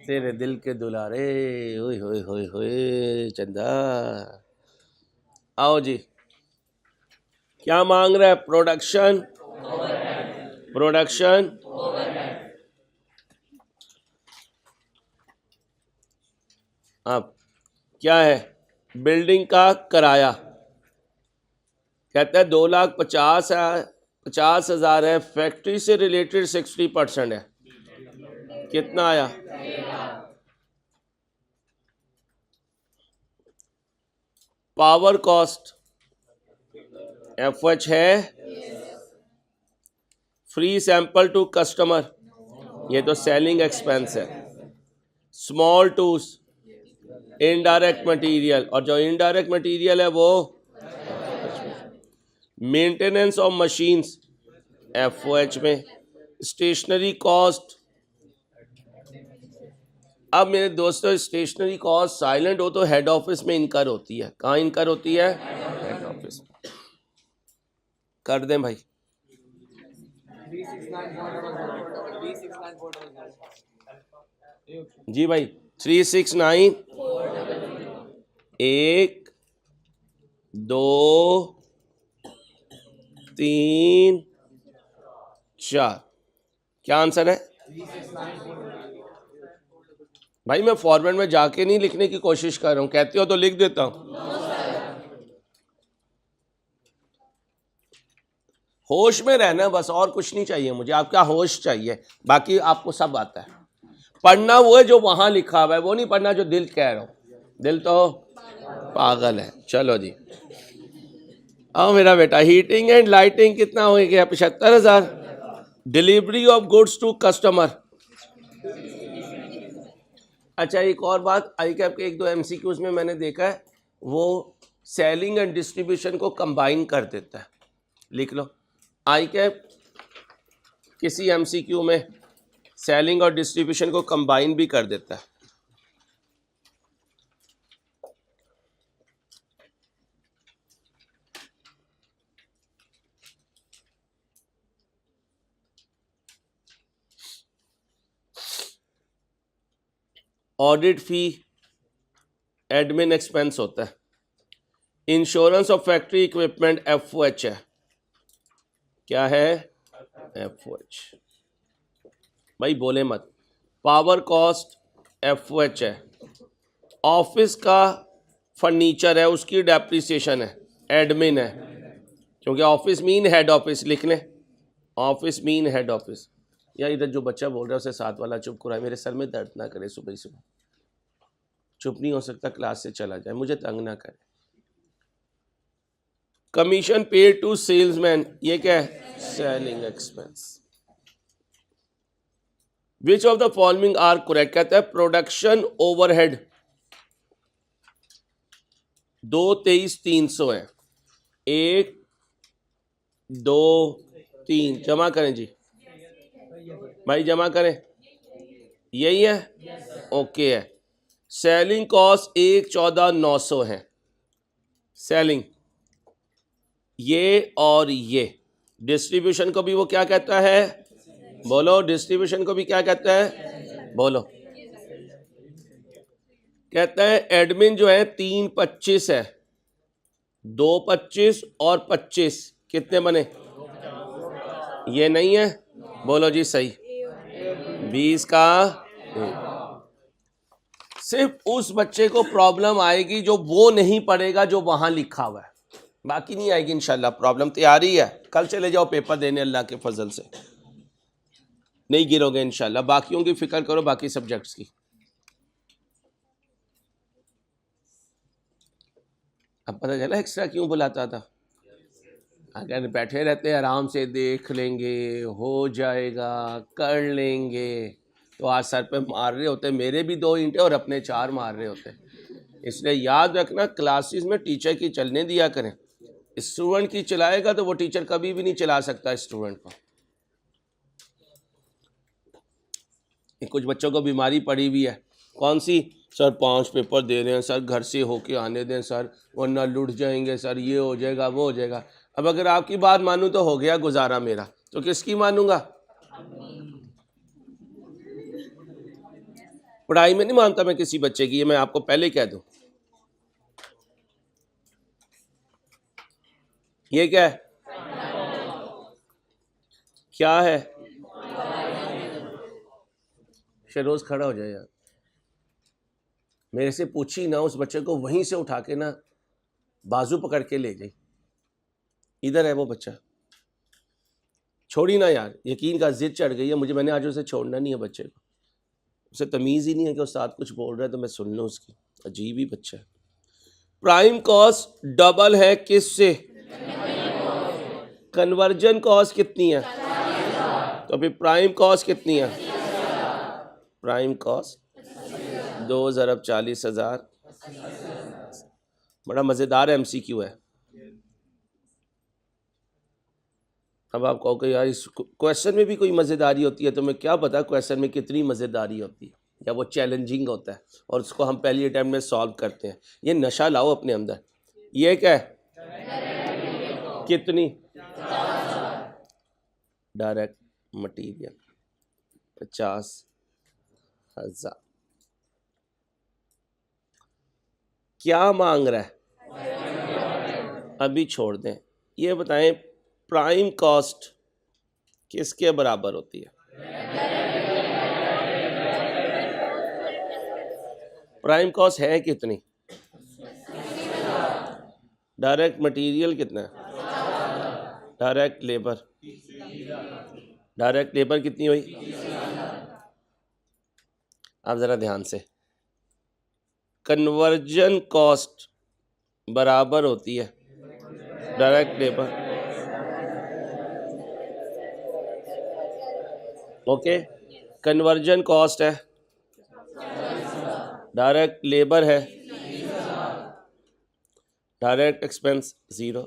तेरे दिल के दुलारे, ओए होए होए होए चंदा। आओ जी, क्या मांग रहा है? प्रोडक्शन, प्रोडक्शन अब क्या है? बिल्डिंग का किराया कहता है 2,50,000 है, फैक्ट्री से रिलेटेड 60% है, कितना आया? पावर कॉस्ट FH है, फ्री सैंपल टू कस्टमर, ये तो सेलिंग एक्सपेंस है। स्मॉल टूल्स इनडायरेक्ट मटेरियल, और जो इनडायरेक्ट मटेरियल है वो मेंटेनेंस ऑफ मशीन्स FOH में। स्टेशनरी कॉस्ट, अब मेरे दोस्तों स्टेशनरी कॉस्ट साइलेंट हो तो हेड ऑफिस में इनकर होती है। कहाँ इनकर होती है? Head office. कर दें भाई? जी भाई 369, 1 2 3 4, क्या आंसर है भाई? मैं फॉर्मेट में जाके नहीं लिखने की कोशिश कर रहा हूं, कहते हो तो लिख देता हूं। होश में रहना बस, और कुछ नहीं चाहिए मुझे, आपका होश चाहिए, बाकी आपको सब आता है। पढ़ना वो है जो वहां लिखा हुआ है, वो नहीं पढ़ना जो दिल कह रहा हूं। दिल तो पागल है। चलो जी, आओ मेरा बेटा। हीटिंग एंड लाइटिंग कितना हो गया? 75,000। Delivery of goods to customer. अच्छा एक और बात, आई कैप के 1-2 MCQs में मैंने देखा है, वो सेलिंग एंड डिस्ट्रीब्यूशन को कंबाइन कर देता है। लिख लो, आई कैप किसी MCQ में सेलिंग और डिस्ट्रीब्यूशन को कंबाइन भी कर देता है। ऑडिट फी एडमिन एक्सपेंस होता है। Insurance of factory equipment FOH है। क्या है? FOH। भाई बोले मत। पावर कॉस्ट FOH है। ऑफिस का फर्नीचर है, उसकी डेप्रिसिएशन है, एडमिन है, क्योंकि ऑफिस मीन हेड ऑफिस। लिख लें, ऑफिस मीन हेड ऑफिस। या इधर जो बच्चा बोल रहा है उसे साथ वाला चुप कराए, मेरे सर में दर्द ना करे सुबह सुबह। चुप नहीं हो सकता, क्लास से चला जाए, मुझे तंग ना करे। कमीशन पेड टू सेल्समैन, ये क्या है? Selling expense. Which of the following are correct? कहता है प्रोडक्शन ओवरहेड 223,300 है। 1 2 3 जमा करें जी भाई, जमा करें। यही है? ओके है। सेलिंग कॉस्ट 1,14,900 है। सेलिंग ये और ये, डिस्ट्रीब्यूशन को भी वो क्या कहता है, बोलो, डिस्ट्रीब्यूशन को भी क्या कहता है, बोलो, कहता है एडमिन जो है 3,25 है, 2,25 और 25 कितने बने, ये नहीं है, बोलो जी सही, 20 का। सिर्फ उस बच्चे को प्रॉब्लम आएगी जो वो नहीं पढ़ेगा जो वहां लिखा हुआ है, बाकी नहीं आएगी इंशाल्लाह। प्रॉब्लम तैयारी है, कल चले जाओ पेपर देने, अल्लाह के फजल से नहीं गिरोगे इंशाल्लाह। बाकियों की फिक्र करो, बाकी सब्जेक्ट्स की। अब पता चला एक्स्ट्रा क्यों बुलाता था। अगर बैठे रहते आराम से देख लेंगे, हो जाएगा, कर लेंगे, तो आज सर पे मार रहे होते, मेरे भी 2 ईंटें और अपने 4 मार रहे होते। इसलिए याद रखना, क्लासेस में टीचर की चलने दिया करें। स्टूडेंट की चलाएगा तो वो टीचर कभी भी नहीं चला सकता स्टूडेंट को। कुछ बच्चों को बीमारी पड़ी हुई है, कौन सी, सर 5 पेपर दे रहे हैं सर, घर से होके आने दें सर, वरना लुट जाएंगे सर, ये हो जाएगा वो हो जाएगा। अब अगर आपकी बात मानूं तो हो गया गुजारा मेरा, तो किसकी मानूंगा। पढ़ाई में नहीं मानता मैं किसी बच्चे की, ये मैं आपको पहले कह दूं। ये क्या है, क्या है, शरोज खड़ा हो जाए यार, मेरे से पूछी ना, उस बच्चे को वहीं से उठा के ना बाजू पकड़ के ले जाए, इधर है वो बच्चा, छोड़ी ना यार, यकीन का जिद चढ़ गई है मुझे, मैंने आज उसे छोड़ना नहीं है बच्चे को, उसे तमीज़ ही नहीं है कि उस्ताद कुछ बोल रहा है तो मैं सुन लूँ उसकी, अजीब ही बच्चा है। प्राइम कॉस्ट डबल है किससे, कन्वर्जन कॉस्ट कितनी है, तो अभी प्राइम कॉस्ट कितनी है, प्राइम कॉस्ट 2,40,000। बड़ा मज़ेदार MCQ है। अब आप कहोगे यार इस क्वेश्चन में भी कोई मज़ेदारी होती है, तो मैं क्या पता क्वेश्चन में कितनी मज़ेदारी होती है, या वो चैलेंजिंग होता है और उसको हम पहली अटैम्प्ट में सॉल्व करते हैं। ये नशा लाओ अपने अंदर। ये क्या है, कितनी, डायरेक्ट मटीरियल 50,000। क्या मांग रहा है, अभी छोड़ दें। ये बताएं प्राइम कॉस्ट किसके बराबर होती है, प्राइम कॉस्ट है कितनी, डायरेक्ट मटेरियल कितना है, डायरेक्ट लेबर, डायरेक्ट लेबर कितनी हुई, आप ज़रा ध्यान से, कन्वर्जन कॉस्ट बराबर होती है direct labour, okay, conversion cost है, डायरेक्ट लेबर है, डायरेक्ट एक्सपेंस 0,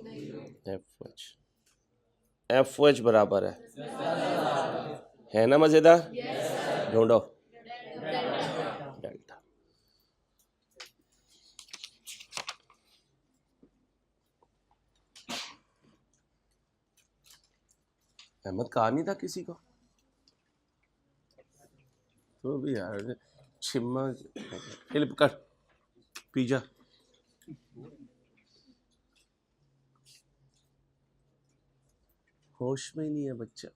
FH बराबर है ना मज़ेदार, ढूंढो डेल्टा। अहमद कहा नहीं था किसी को, तो भी यार छिम्मा क्लिप कर, पिज्जा होश में ही नहीं है बच्चा,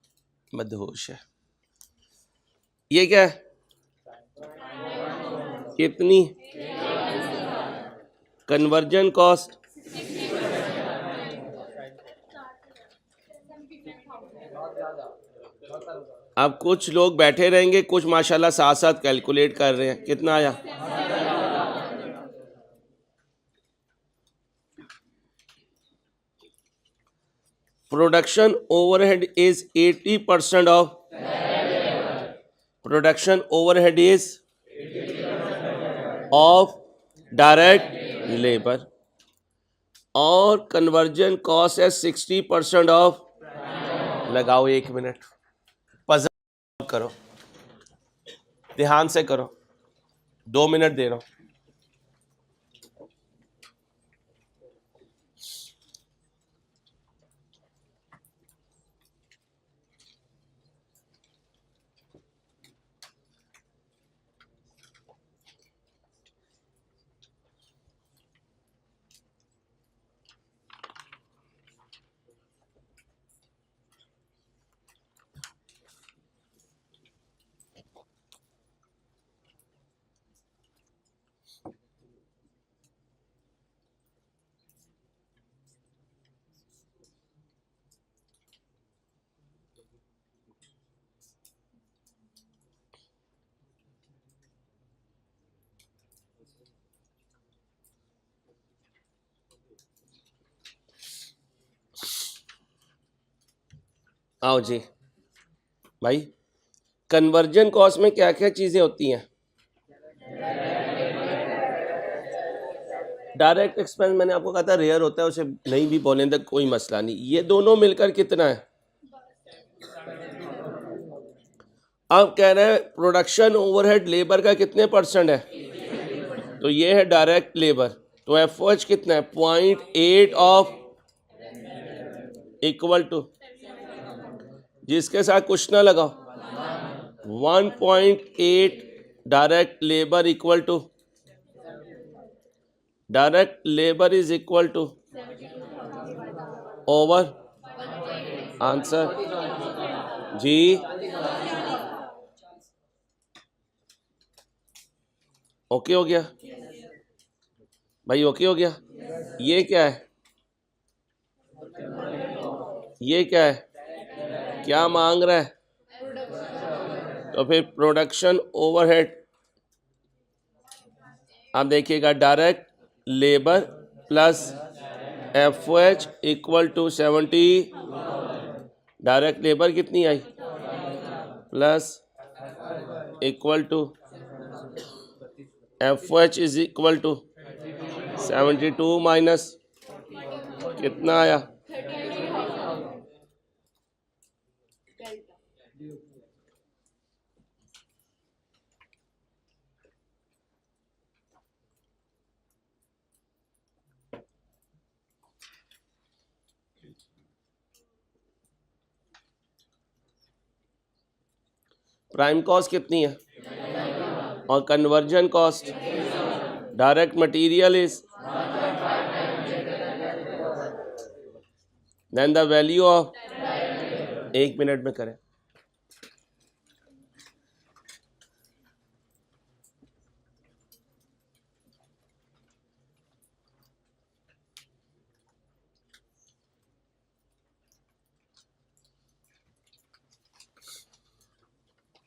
मदहोश है। ये क्या है, कितनी, कन्वर्जन कॉस्ट, अब कुछ लोग बैठे रहेंगे, कुछ माशाल्लाह साथ साथ कैलकुलेट कर रहे हैं। कितना आया, production overhead is 80% of, production overhead is of direct labour, और कन्वर्जन कॉस्ट है 60% ऑफ, लगाओ 1 मिनट, पजल करो, ध्यान से करो, 2 मिनट दे रहा हूं। आओ जी भाई, कन्वर्जन कॉस्ट में क्या क्या चीज़ें होती हैं? डायरेक्ट एक्सपेंस मैंने आपको कहा था रेयर होता है, उसे नहीं भी बोलें तो कोई मसला नहीं। ये दोनों मिलकर कितना है? अब कह रहे हैं प्रोडक्शन ओवरहेड लेबर का कितने % है? तो ये है डायरेक्ट लेबर। तो एफओएच कितना है? 0.8 ऑफ इक्वल टू, जिसके साथ कुछ ना लगाओ, 1.8 direct labour equal to, direct labour is equal to over answer जी। ओके हो गया भाई, ओके हो गया। ये क्या है? ये क्या है? क्या मांग रहा है? तो फिर प्रोडक्शन ओवरहेड, आप देखिएगा direct labour plus FOH equal to 70। Direct labour कितनी आई? Plus equal to FOH is equal to 72 minus कितना आया? प्राइम कॉस्ट कितनी है? और conversion cost, direct material is, then the value of, 1 minute में करें।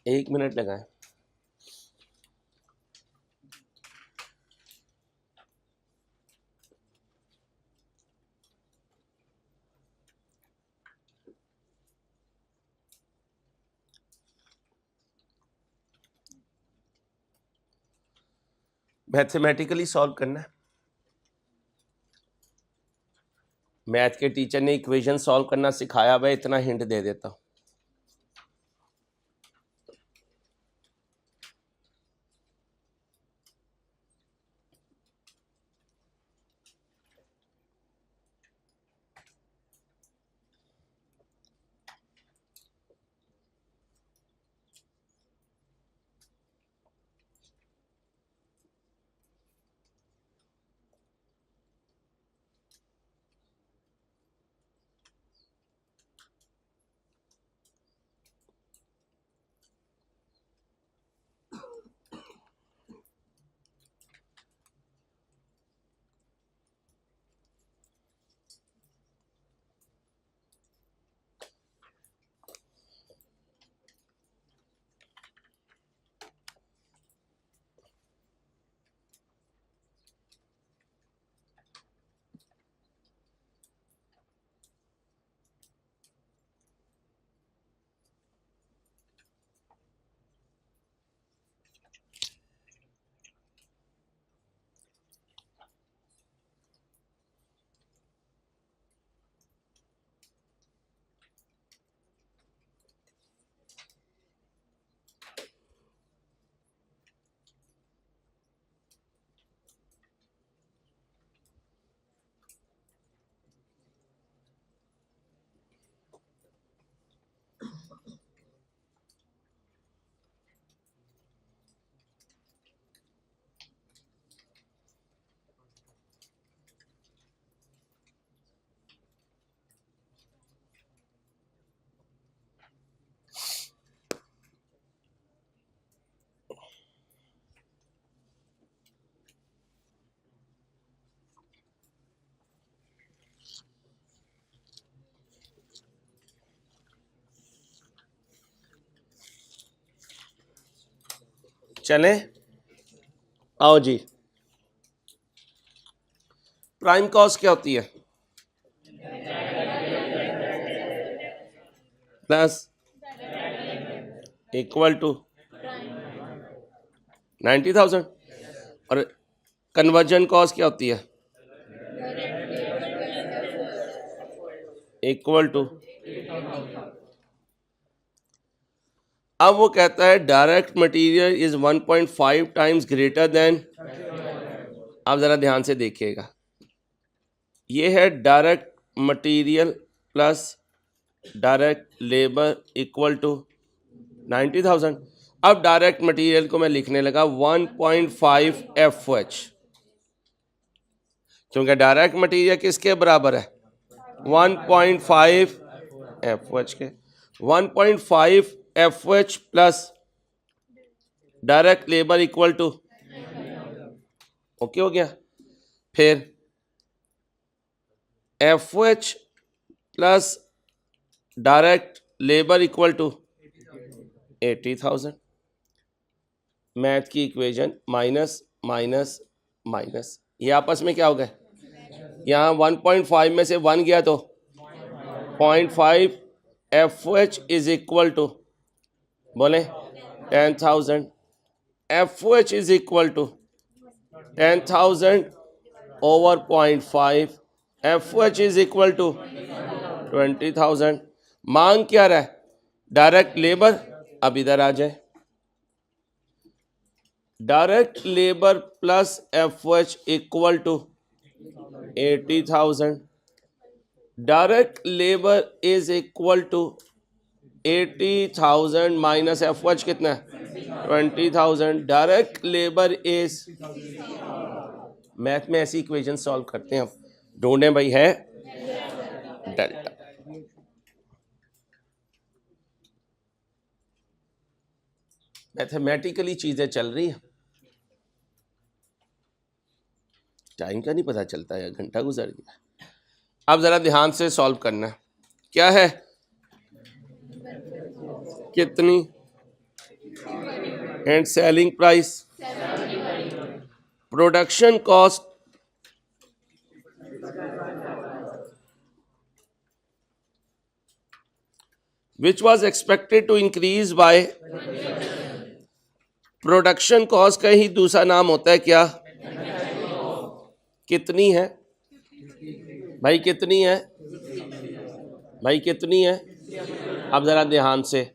एक मिनट लगाएं। मैथमेटिकली सॉल्व करना है। मैथ के टीचर ने इक्वेशन सॉल्व करना सिखाया हुआ है, इतना हिंट दे देता हूं। चले, आओ जी। प्राइम कॉस्ट क्या होती है? Plus equal to 90,000। और कन्वर्जन कॉस्ट क्या होती है? इक्वल टू, अब वो कहता है direct material is 1.5 times greater than, आप जरा ध्यान से देखिएगा, ये है direct material plus direct labour equal to 90,000। अब डायरेक्ट मटेरियल को मैं लिखने लगा 1.5 FH, क्योंकि डायरेक्ट मटेरियल किसके बराबर है? 1.5 FH के। 1.5 FH plus direct labour equal to, okay हो गया। फिर FH plus direct labour equal to 80,000। Math की इक्वेशन माइनस माइनस माइनस, ये आपस में क्या हो गए? यहाँ 1.5 में से 1 गया तो 0.5 FH इज इक्वल टू, बोले 10,000। FH is equal to 10,000 over 0.5, FH is equal to 20,000। मांग क्या रहा है? Direct labour. अब इधर आ जाए, direct labour plus FH equal to 80,000। Direct labour is equal to 80,000 minus FH कितना है? 20,000। डायरेक्ट लेबर इज, मैथ में ऐसी इक्वेशन सॉल्व करते हैं हम, ढूंढें भाई है डेल्टा। मैथमेटिकली चीजें चल रही हैं, टाइम का नहीं पता चलता है, घंटा गुजर गया। अब जरा ध्यान से सॉल्व करना है। क्या है? कितनी and selling price, production cost, which was expected to increase by, production cost का ही दूसरा नाम होता है क्या? कितनी है भाई? कितनी है भाई? कितनी है? अब जरा ध्यान से,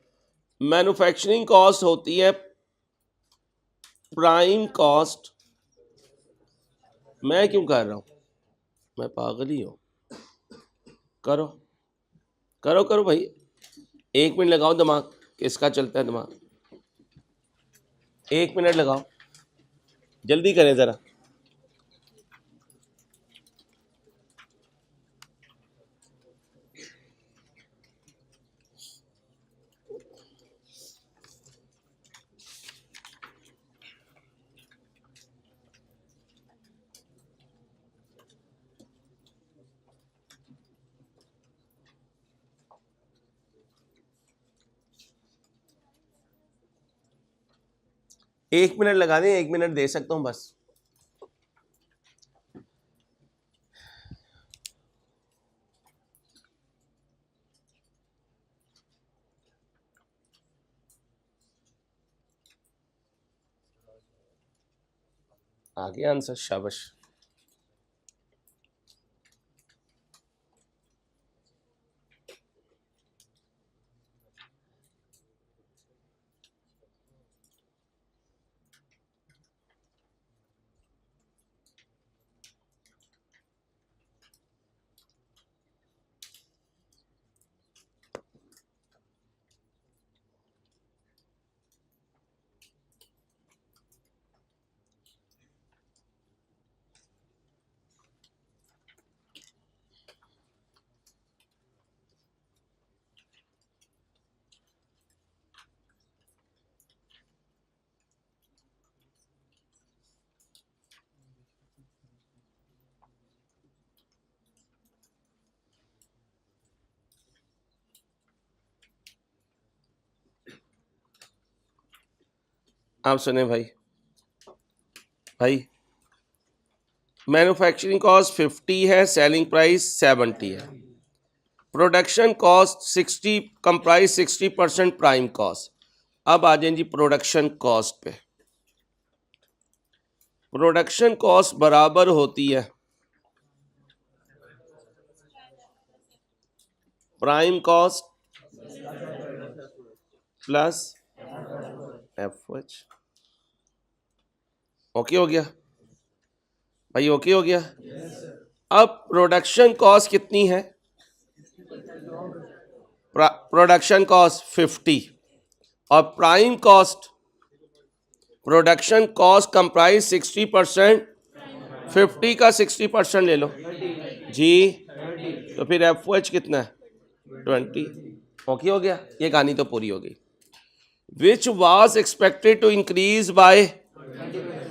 मैन्युफैक्चरिंग कॉस्ट होती है प्राइम कॉस्ट। मैं क्यों कर रहा हूं? मैं पागल ही हूं। करो करो करो भाई, 1 मिनट लगाओ, दिमाग किसका चलता है दिमाग? 1 मिनट लगाओ, जल्दी करें जरा। एक मिनट लगा दें, 1 मिनट दे सकता हूं बस। आगे आंसर, शाबाश। आप सुने भाई, भाई मैन्युफैक्चरिंग कॉस्ट 50 है, सेलिंग प्राइस 70 है। Production cost 60 comprise 60% prime cost. अब आ जाए जी प्रोडक्शन कॉस्ट पे। प्रोडक्शन कॉस्ट बराबर होती है prime cost plus FH. Okay हो गया भाई, ओके हो गया। अब प्रोडक्शन कॉस्ट कितनी है? प्रोडक्शन कॉस्ट 50 और prime cost, production cost comprise 60%, 50 का 60% ले लो जी, तो फिर एफओएच कितना है? 20। ओके हो गया, ये कहानी तो पूरी हो गई। Which was expected to increase by,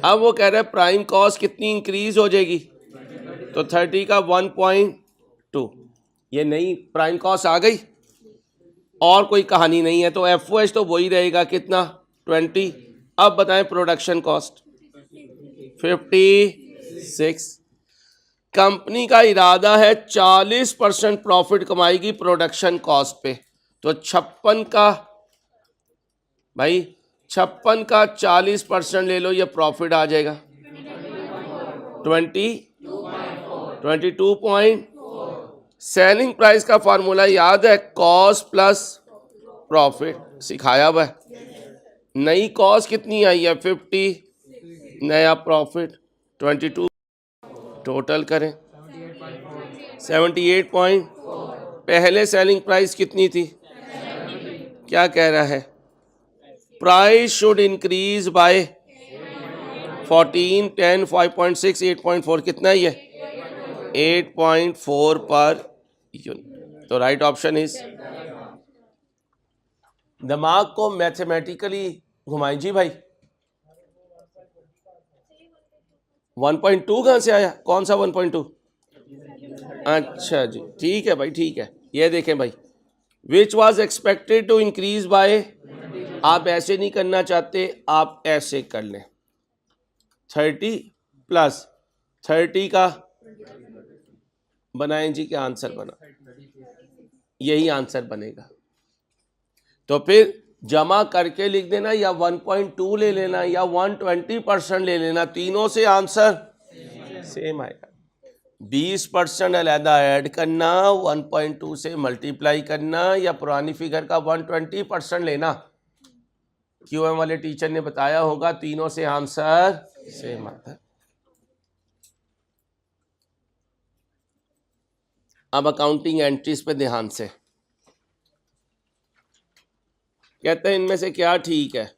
अब वो कह रहे हैं प्राइम कॉस्ट कितनी इंक्रीज हो जाएगी, तो 30 का 1.2, ये नई प्राइम कॉस्ट आ गई और कोई कहानी नहीं है, तो एफओएच तो वही रहेगा कितना? 20। अब बताएं प्रोडक्शन कॉस्ट 56। कंपनी का इरादा है 40% प्रॉफिट कमाएगी प्रोडक्शन कॉस्ट पे, तो 56 का भाई 56 का 40% ले लो, ये प्रॉफिट आ जाएगा 22.4। सेलिंग प्राइस का फार्मूला याद है? कॉस्ट प्लस प्रॉफिट, सिखाया हुआ है। नई कॉस्ट कितनी आई है? 50, नया प्रॉफिट 22, टोटल करें 78 पहले सेलिंग प्राइस कितनी थी? क्या कह रहा है? प्राइस शुड इंक्रीज बाय 14, 10, 5.6, 8.4, कितना ही है? 8.4 पर यूनिट। तो राइट ऑप्शन इज, दिमाग को मैथमेटिकली घुमाएं जी भाई। 1.2 कहाँ से आया? कौन सा 1.2? अच्छा जी, ठीक है भाई, ठीक है। ये देखें भाई, which was expected to increase by, आप ऐसे नहीं करना चाहते, आप ऐसे कर लें 30 प्लस 30 का बनाएं जी, क्या आंसर बना? यही आंसर बनेगा। तो फिर जमा करके लिख देना, या 1.2 ले लेना, या 120% ले लेना, तीनों से आंसर सेम आएगा। 20% अलहदा ऐड करना, 1.2 से मल्टीप्लाई करना, या पुरानी फिगर का 120% लेना, क्यूएम वाले टीचर ने बताया होगा, तीनों से आंसर सेम आता है। अब अकाउंटिंग एंट्रीज पे ध्यान से, कहते हैं इनमें से क्या ठीक है?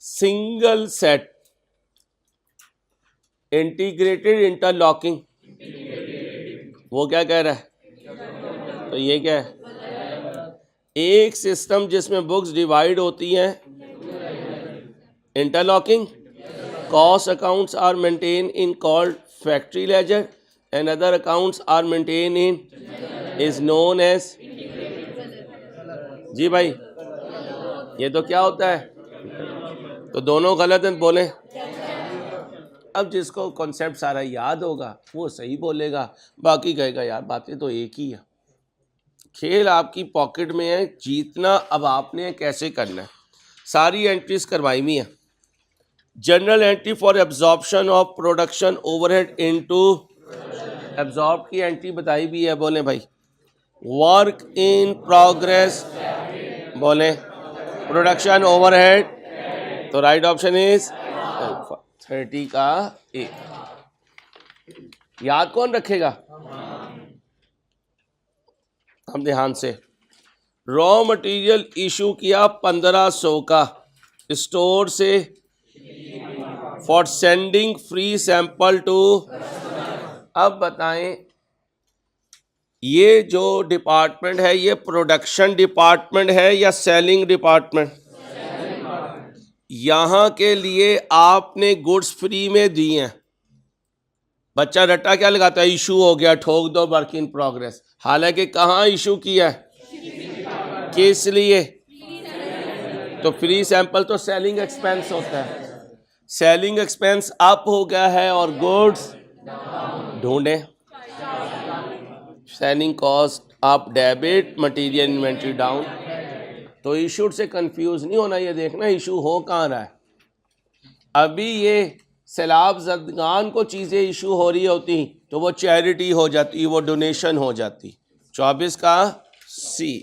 सिंगल सेट इंटीग्रेटेड इंटरलॉकिंग, वो क्या कह रहा है? तो ये क्या है? एक सिस्टम जिसमें बुक्स डिवाइड होती हैं, interlocking. Cost accounts are maintain in called factory ledger and other accounts are maintain in is known as, जी भाई ये तो क्या होता है? तो दोनों गलत हैं, बोलें। अब जिसको कॉन्सेप्ट सारा याद होगा वो सही बोलेगा, बाकी कहेगा यार बातें तो एक ही है। खेल आपकी पॉकेट में है, जीतना अब आपने कैसे करना है। सारी एंट्रीज करवाई हुई हैं। General entry for absorption of production overhead into, absorb की एंट्री बताई भी है, बोले भाई। वर्क इन प्रोग्रेस, बोले। प्रोडक्शन ओवरहेड, तो राइट ऑप्शन इज 30 का ए। याद कौन रखेगा? हम ध्यान से। रॉ मटेरियल इशू किया 1500 का स्टोर से for sending free sample to, अब बताएं ये जो डिपार्टमेंट है ये प्रोडक्शन डिपार्टमेंट है या सेलिंग डिपार्टमेंट? यहां के लिए आपने गुड्स फ्री में दी हैं। बच्चा रट्टा क्या लगाता है? इशू हो गया, ठोक दो वर्क इन प्रोग्रेस। हालांकि कहाँ इशू किया है, किस लिए? तो फ्री सैंपल तो सेलिंग एक्सपेंस होता है, सेलिंग एक्सपेंस अप हो गया है और गुड्स ढूंढें। Selling cost up debit, material inventory down. तो इशूड से कंफ्यूज नहीं होना, ये देखना इशू हो कहाँ रहा है। अभी ये सैलाब ज़दगान को चीज़ें इशू हो रही होती तो वो चैरिटी हो जाती, वो डोनेशन हो जाती। 24 का सी।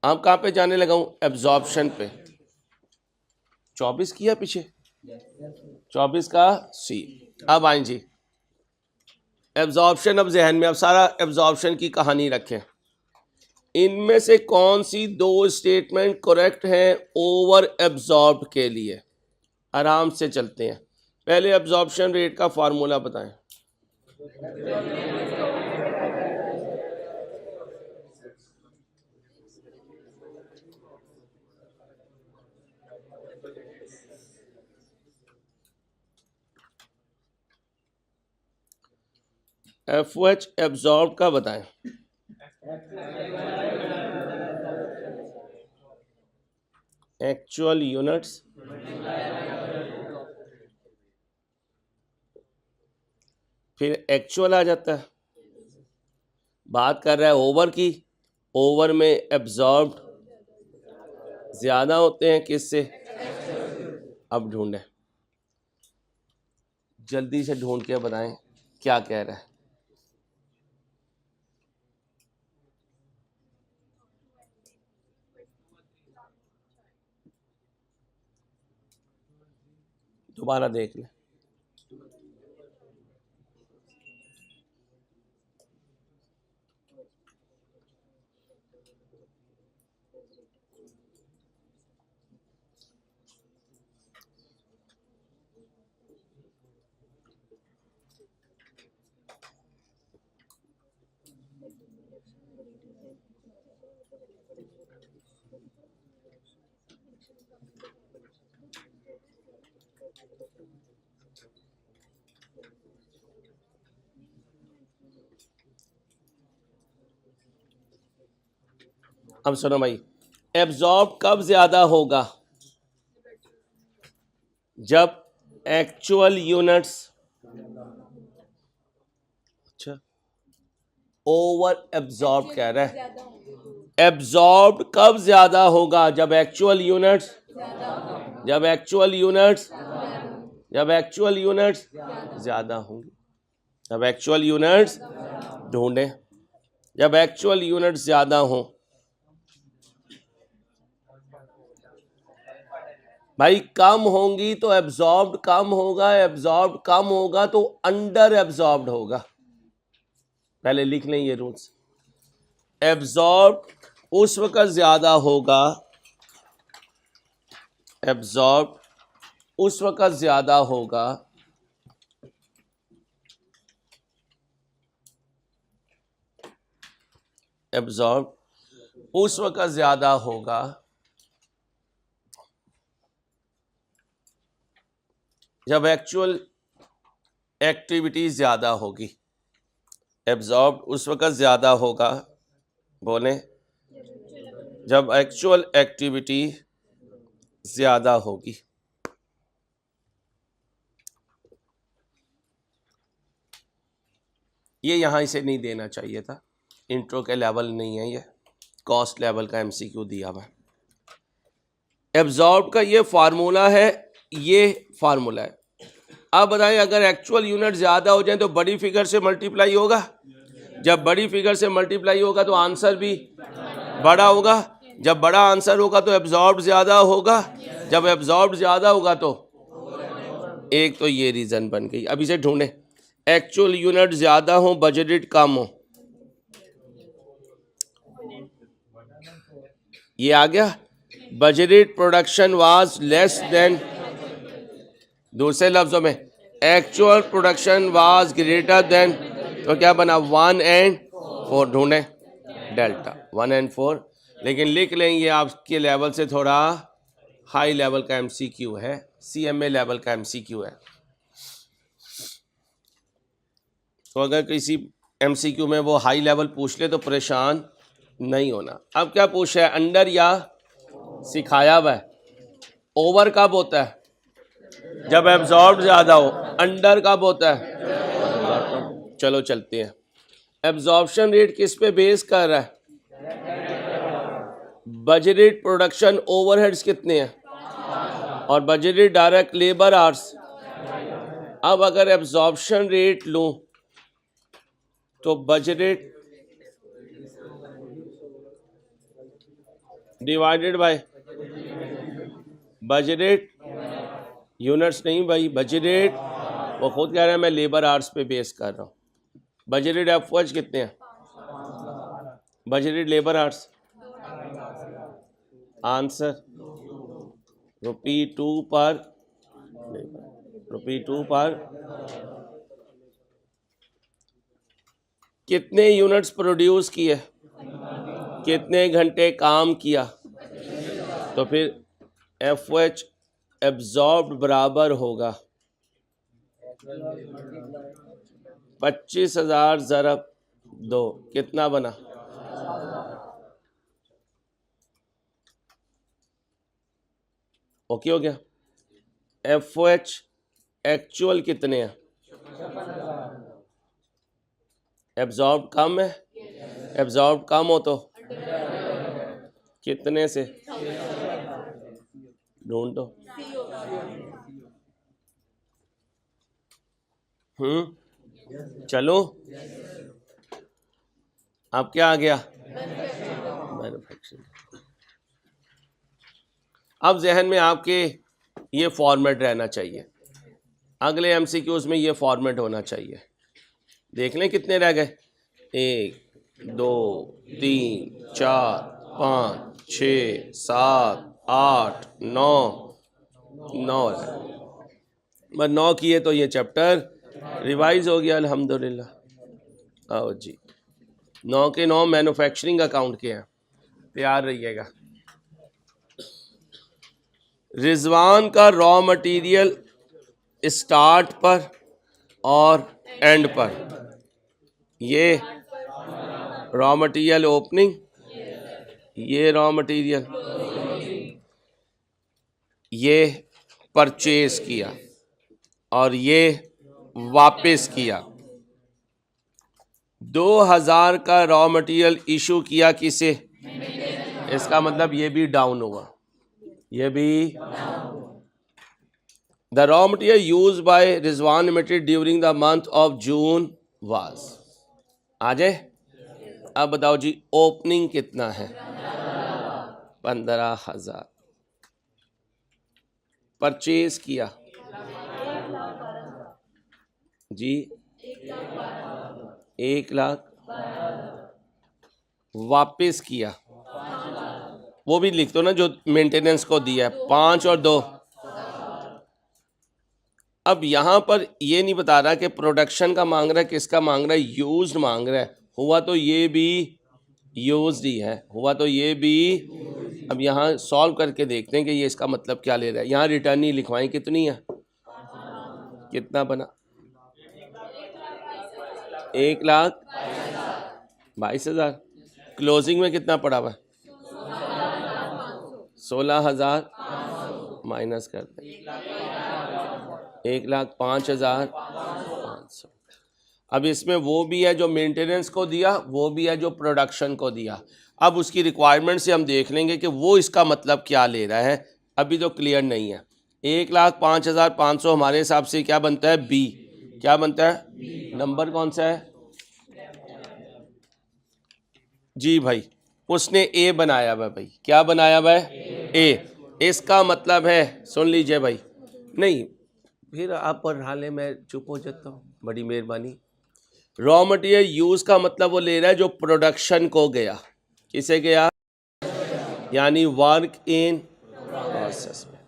अब कहाँ पे जाने लगा हूँ? एब्जॉर्प्शन पे। 24 किया पीछे, 24 का सी। अब आए जी एब्जॉर्प्शन। अब जहन में अब सारा एब्जॉर्प्शन की कहानी रखें। इनमें से कौन सी दो स्टेटमेंट करेक्ट हैं ओवर एब्जॉर्ब के लिए? आराम से चलते हैं। पहले एब्जॉर्प्शन रेट का फार्मूला बताएं। FOH एब्जॉर्ब का बताएं। एक्चुअल यूनिट्स फिर एक्चुअल आ जाता है। बात कर रहा है ओवर की। ओवर में एब्जॉर्ब ज्यादा होते हैं किससे? अब ढूंढें, जल्दी से ढूंढ के बताएं क्या कह रहा है। दोबारा देख लें। अब सुनो भाई, एब्जॉर्ब कब ज्यादा होगा? जब एक्चुअल यूनिट्स, अच्छा ओवर एब्जॉर्ब कह रहा है। एब्जॉर्ब कब ज्यादा होगा? जब एक्चुअल यूनिट्स, जब एक्चुअल यूनिट्स, जब एक्चुअल यूनिट्स ज्यादा होंगी। जब एक्चुअल यूनिट्स ढूंढें, जब एक्चुअल यूनिट्स ज्यादा हों। भाई कम होंगी तो एब्जॉर्ब्ड कम होगा, एब्जॉर्ब्ड कम होगा तो अंडर एब्जॉर्ब्ड होगा। पहले लिख लें ये रूल्स। एब्जॉर्ब्ड उस वक्त ज्यादा होगा, एब्जॉर्ब्ड उस वक्त ज्यादा होगा एब्जॉर्ब उस वक्त ज्यादा होगा जब एक्चुअल एक्टिविटी ज्यादा होगी। एब्जॉर्ब उस वक्त ज्यादा होगा, बोले, जब एक्चुअल एक्टिविटी ज्यादा होगी। ये यहां इसे नहीं देना चाहिए था, इंट्रो के लेवल नहीं है, ये कॉस्ट लेवल का MCQ दिया हुआ। एब्जॉर्ब का ये फार्मूला है, ये फार्मूला है। अब बताएं अगर एक्चुअल यूनिट ज्यादा हो जाए तो बड़ी फिगर से मल्टीप्लाई होगा। जब बड़ी फिगर से मल्टीप्लाई होगा तो आंसर भी बड़ा होगा। जब बड़ा आंसर होगा तो एब्जॉर्ब ज्यादा होगा। जब एब्जॉर्ब ज्यादा होगा तो एक तो ये रीजन बन गई। अब इसे ढूंढे, एक्चुअल यूनिट ज्यादा हो, बजटेड कम हो। ये आ गया। Budgeted production was less than, दूसरे लफ्जों में actual production was greater than, तो क्या बना 1 and 4। ढूंढे डेल्टा 1 and 4। लेकिन लिख लें ये आपके लेवल से थोड़ा हाई लेवल का MCQ है, CMA लेवल का MCQ है। तो अगर किसी MCQ में वो हाई लेवल पूछ ले तो परेशान नहीं होना। अब क्या पूछ रहा है, अंडर या सिखाया हुआ है। ओवर कब होता है? जब एब्जॉर्ब ज्यादा हो। अंडर कब होता है? चलो चलते हैं। एब्जॉर्प्शन रेट किस पे बेस कर रहा है? बजटेड प्रोडक्शन ओवरहेड्स कितने हैं और बजटेड डायरेक्ट लेबर आवर्स। अब अगर एब्जॉर्प्शन रेट लूं तो budgeted divided by budgeted units नहीं भाई, बजटेड वो खुद कह रहा है मैं लेबर आवर्स पे बेस कर रहा हूँ। बजटेड एफओएच कितने हैं? बजटेड लेबर आवर्स आंसर ₹2 पर ₹2 पर कितने यूनिट्स प्रोड्यूस किए, कितने घंटे काम किया, तो फिर एफओएच एब्जॉर्ब्ड बराबर होगा 25,000 ज़रब 2, कितना बना? ओके हो गया। एफओएच एक्चुअल कितने हैं? एब्जॉर्ब कम है, एब्जॉर्ब कम हो तो कितने से ढूंढो। चलो अब क्या आ गया? मैन्युफैक्चरिंग। अब जहन में आपके ये फॉर्मेट रहना चाहिए, अगले एमसीक्यूज में ये फॉर्मेट होना चाहिए। देख लें कितने रह गए, 1 2 3 4 5 6 7 8 9 9 बस 9 किए तो ये चैप्टर रिवाइज हो गया अल्हम्दुलिल्लाह। आओ जी, 9 के 9 मैन्युफैक्चरिंग अकाउंट के हैं, तैयार रहिएगा। रिजवान का रॉ मटेरियल स्टार्ट पर और एंड पर, ये रॉ मटेरियल ओपनिंग, ये रॉ मटेरियल, ये परचेज किया और ये वापस किया। 2000 का रॉ मटेरियल इशू किया किसे? इसका मतलब ये भी डाउन हुआ, ये भी। The raw material use by Rizwan limited during the month of June was. आ जाए, अब बताओ जी ओपनिंग कितना है? 15,000। परचेज किया जी 1,00,000। वापस किया, वो भी लिख दो ना जो मेंटेनेंस को दिया है, 5 और 2। अब यहाँ पर ये नहीं बता रहा कि प्रोडक्शन का मांग रहा है, किसका मांग रहा है? यूज्ड मांग रहा है। हुआ तो ये भी यूज्ड ही है, हुआ तो ये भी। अब यहाँ सॉल्व करके देखते हैं कि ये इसका मतलब क्या ले रहा है। यहाँ रिटर्न ही लिखवाएं, कितनी है, कितना बना? 1,22,000। क्लोजिंग में कितना पड़ा हुआ है? 16,000 माइनस कर दें, 1,05,500। अब इसमें वो भी है जो मेंटेनेंस को दिया, वो भी है जो प्रोडक्शन को दिया। अब उसकी रिक्वायरमेंट से हम देख लेंगे कि वो इसका मतलब क्या ले रहा है। अभी तो क्लियर नहीं है। 1,05,500 हमारे हिसाब से क्या बनता है? बी। क्या बनता है? नंबर कौन सा है जी भाई? उसने ए बनाया हुआ भाई। क्या बनाया हुआ है? ए। इसका मतलब है, सुन लीजिए भाई, नहीं फिर आप पढ़ा ले, मैं चुप हो जाता हूँ, बड़ी मेहरबानी। रॉ मटेरियल यूज का मतलब वो ले रहा है जो प्रोडक्शन को गया। किसे गया? यानी वर्क इन प्रोसेस में।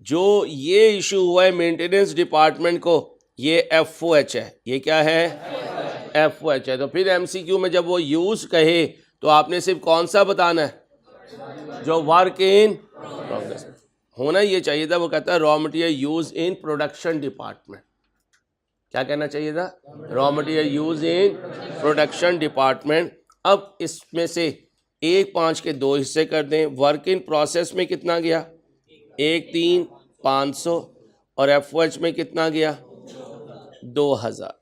जो ये इशू हुआ है मेंटेनेंस डिपार्टमेंट को, ये एफओएच है। ये क्या है? एफओएच है। तो फिर एमसीक्यू में जब वो यूज कहे तो आपने सिर्फ कौन सा बताना है? जो वर्क इन प्रोग्रेस में होना ये चाहिए था। वो कहता है raw material use in production department. क्या कहना चाहिए था? Raw material use in production department. अब इसमें से 1,5 के 2 हिस्से कर दें। वर्क इन प्रोसेस में कितना गया? 1,3,500। और एफओएच में कितना गया? 2,000।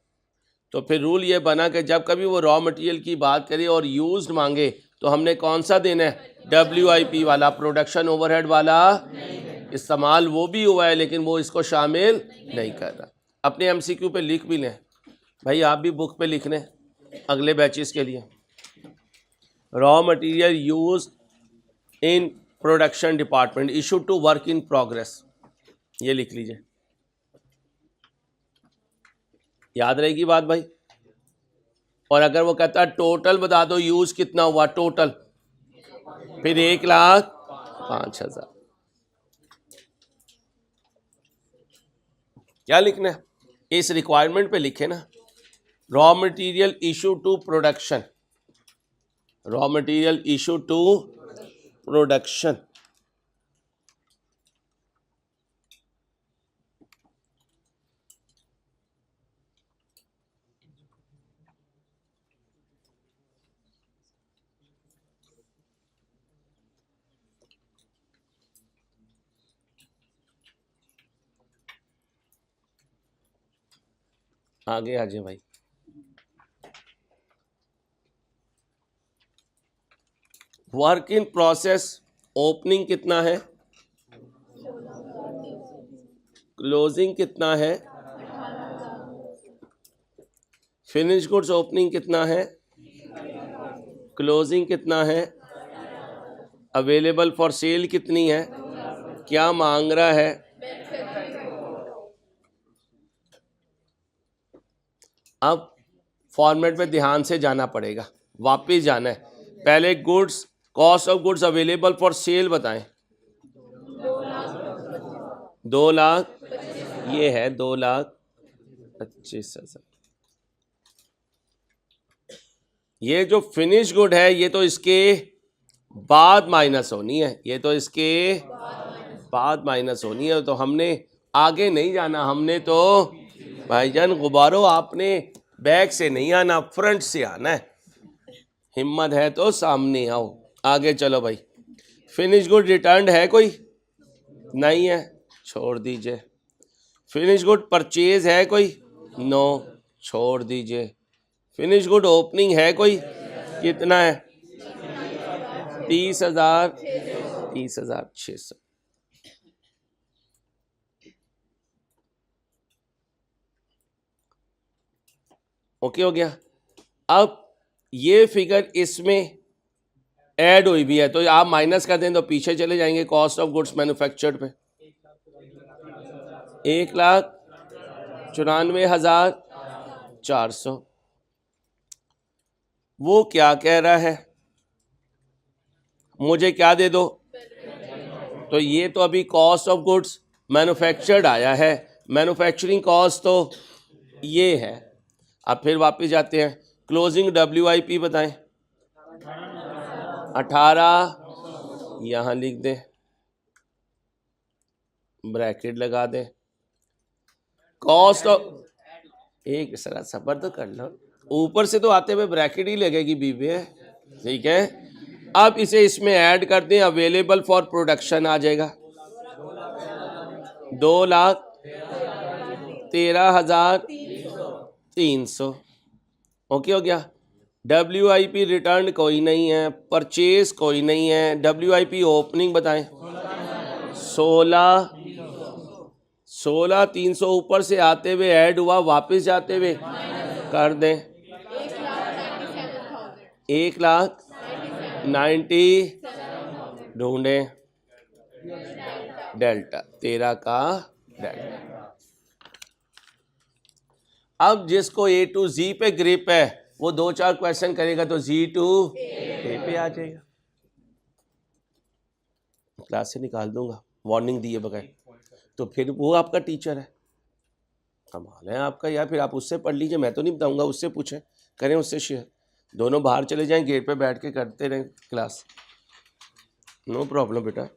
तो फिर रूल ये बना कि जब कभी वो रॉ मटेरियल की बात करे और यूज्ड मांगे तो हमने कौन सा देना है, WIP वाला, प्रोडक्शन ओवरहेड वाला। इस्तेमाल वो भी हुआ है लेकिन वो इसको शामिल नहीं कर रहा। अपने MCQ पे लिख भी लें भाई, आप भी बुक पे लिख लें अगले बैचेस के लिए। Raw material use in production department issue to work in progress, ये लिख लीजिए, याद रहेगी बात भाई। और अगर वो कहता है टोटल बता दो यूज कितना हुआ टोटल, फिर 1,05,000। क्या लिखना है, इस रिक्वायरमेंट पे लिखे ना, raw material issue to production, raw material issue to production. आगे आ जाए भाई। वर्क इन प्रोसेस ओपनिंग कितना है, क्लोजिंग कितना है, फिनिश गुड्स ओपनिंग कितना है, क्लोजिंग कितना है, अवेलेबल फॉर सेल कितनी है, क्या मांग रहा है। अब फॉर्मेट पे ध्यान से जाना पड़ेगा, वापस जाना है। पहले goods, cost of goods available for sale बताएं। 2 लाख, ये है 2,25,000। ये जो फिनिश गुड है ये तो इसके बाद माइनस होनी है, ये तो इसके बाद माइनस होनी है। तो हमने आगे नहीं जाना, हमने तो भाईजान गुब्बारों आपने बैक से नहीं आना, फ्रंट से आना है। हिम्मत है तो सामने आओ, आगे चलो भाई। फिनिश गुड रिटर्न है कोई, नहीं है, छोड़ दीजिए। फिनिश गुड परचेज है कोई, नो, छोड़ दीजिए। फिनिश गुड ओपनिंग है कोई, कितना है, 30,000, 30,600। ओके हो गया। अब ये फिगर इसमें ऐड हुई भी है तो आप माइनस कर दें तो पीछे चले जाएंगे कॉस्ट ऑफ गुड्स मैन्युफैक्चर्ड पे, 1,94,400। वो क्या कह रहा है, मुझे क्या दे दो, तो ये तो अभी कॉस्ट ऑफ गुड्स मैन्युफैक्चर्ड आया है, मैन्युफैक्चरिंग कॉस्ट तो ये है। अब फिर वापस जाते हैं, क्लोजिंग WIP बताएं, 18, यहाँ लिख दें, ब्रैकेट लगा दें। कॉस्ट ऑफ, एक सरा सबर तो कर लो, ऊपर से तो आते हुए ब्रैकेट ही लगेगी बीबी है, ठीक है। अब इसे इसमें ऐड कर दें, अवेलेबल फॉर प्रोडक्शन आ जाएगा, 2,13,300। ओके हो गया। WIP रिटर्न कोई नहीं है, परचेज कोई नहीं है, WIP ओपनिंग बताएं, 16,300 ऊपर से आते हुए ऐड हुआ, वापस जाते हुए कर दें 1,90,000 ढूंढें, डेल्टा 13 का डेल्टा। अब जिसको A to Z पे ग्रिप है वो 2-4 क्वेश्चन करेगा तो Z to A पे आ जाएगा। क्लास से निकाल दूंगा वार्निंग दिए बगैर, तो फिर वो आपका टीचर है, कमाल है आपका यार। फिर आप उससे पढ़ लीजिए, मैं तो नहीं बताऊंगा, उससे पूछें, करें उससे शेयर, दोनों बाहर चले जाएं, गेट पे बैठ के करते रहें क्लास, नो प्रॉब्लम बेटा।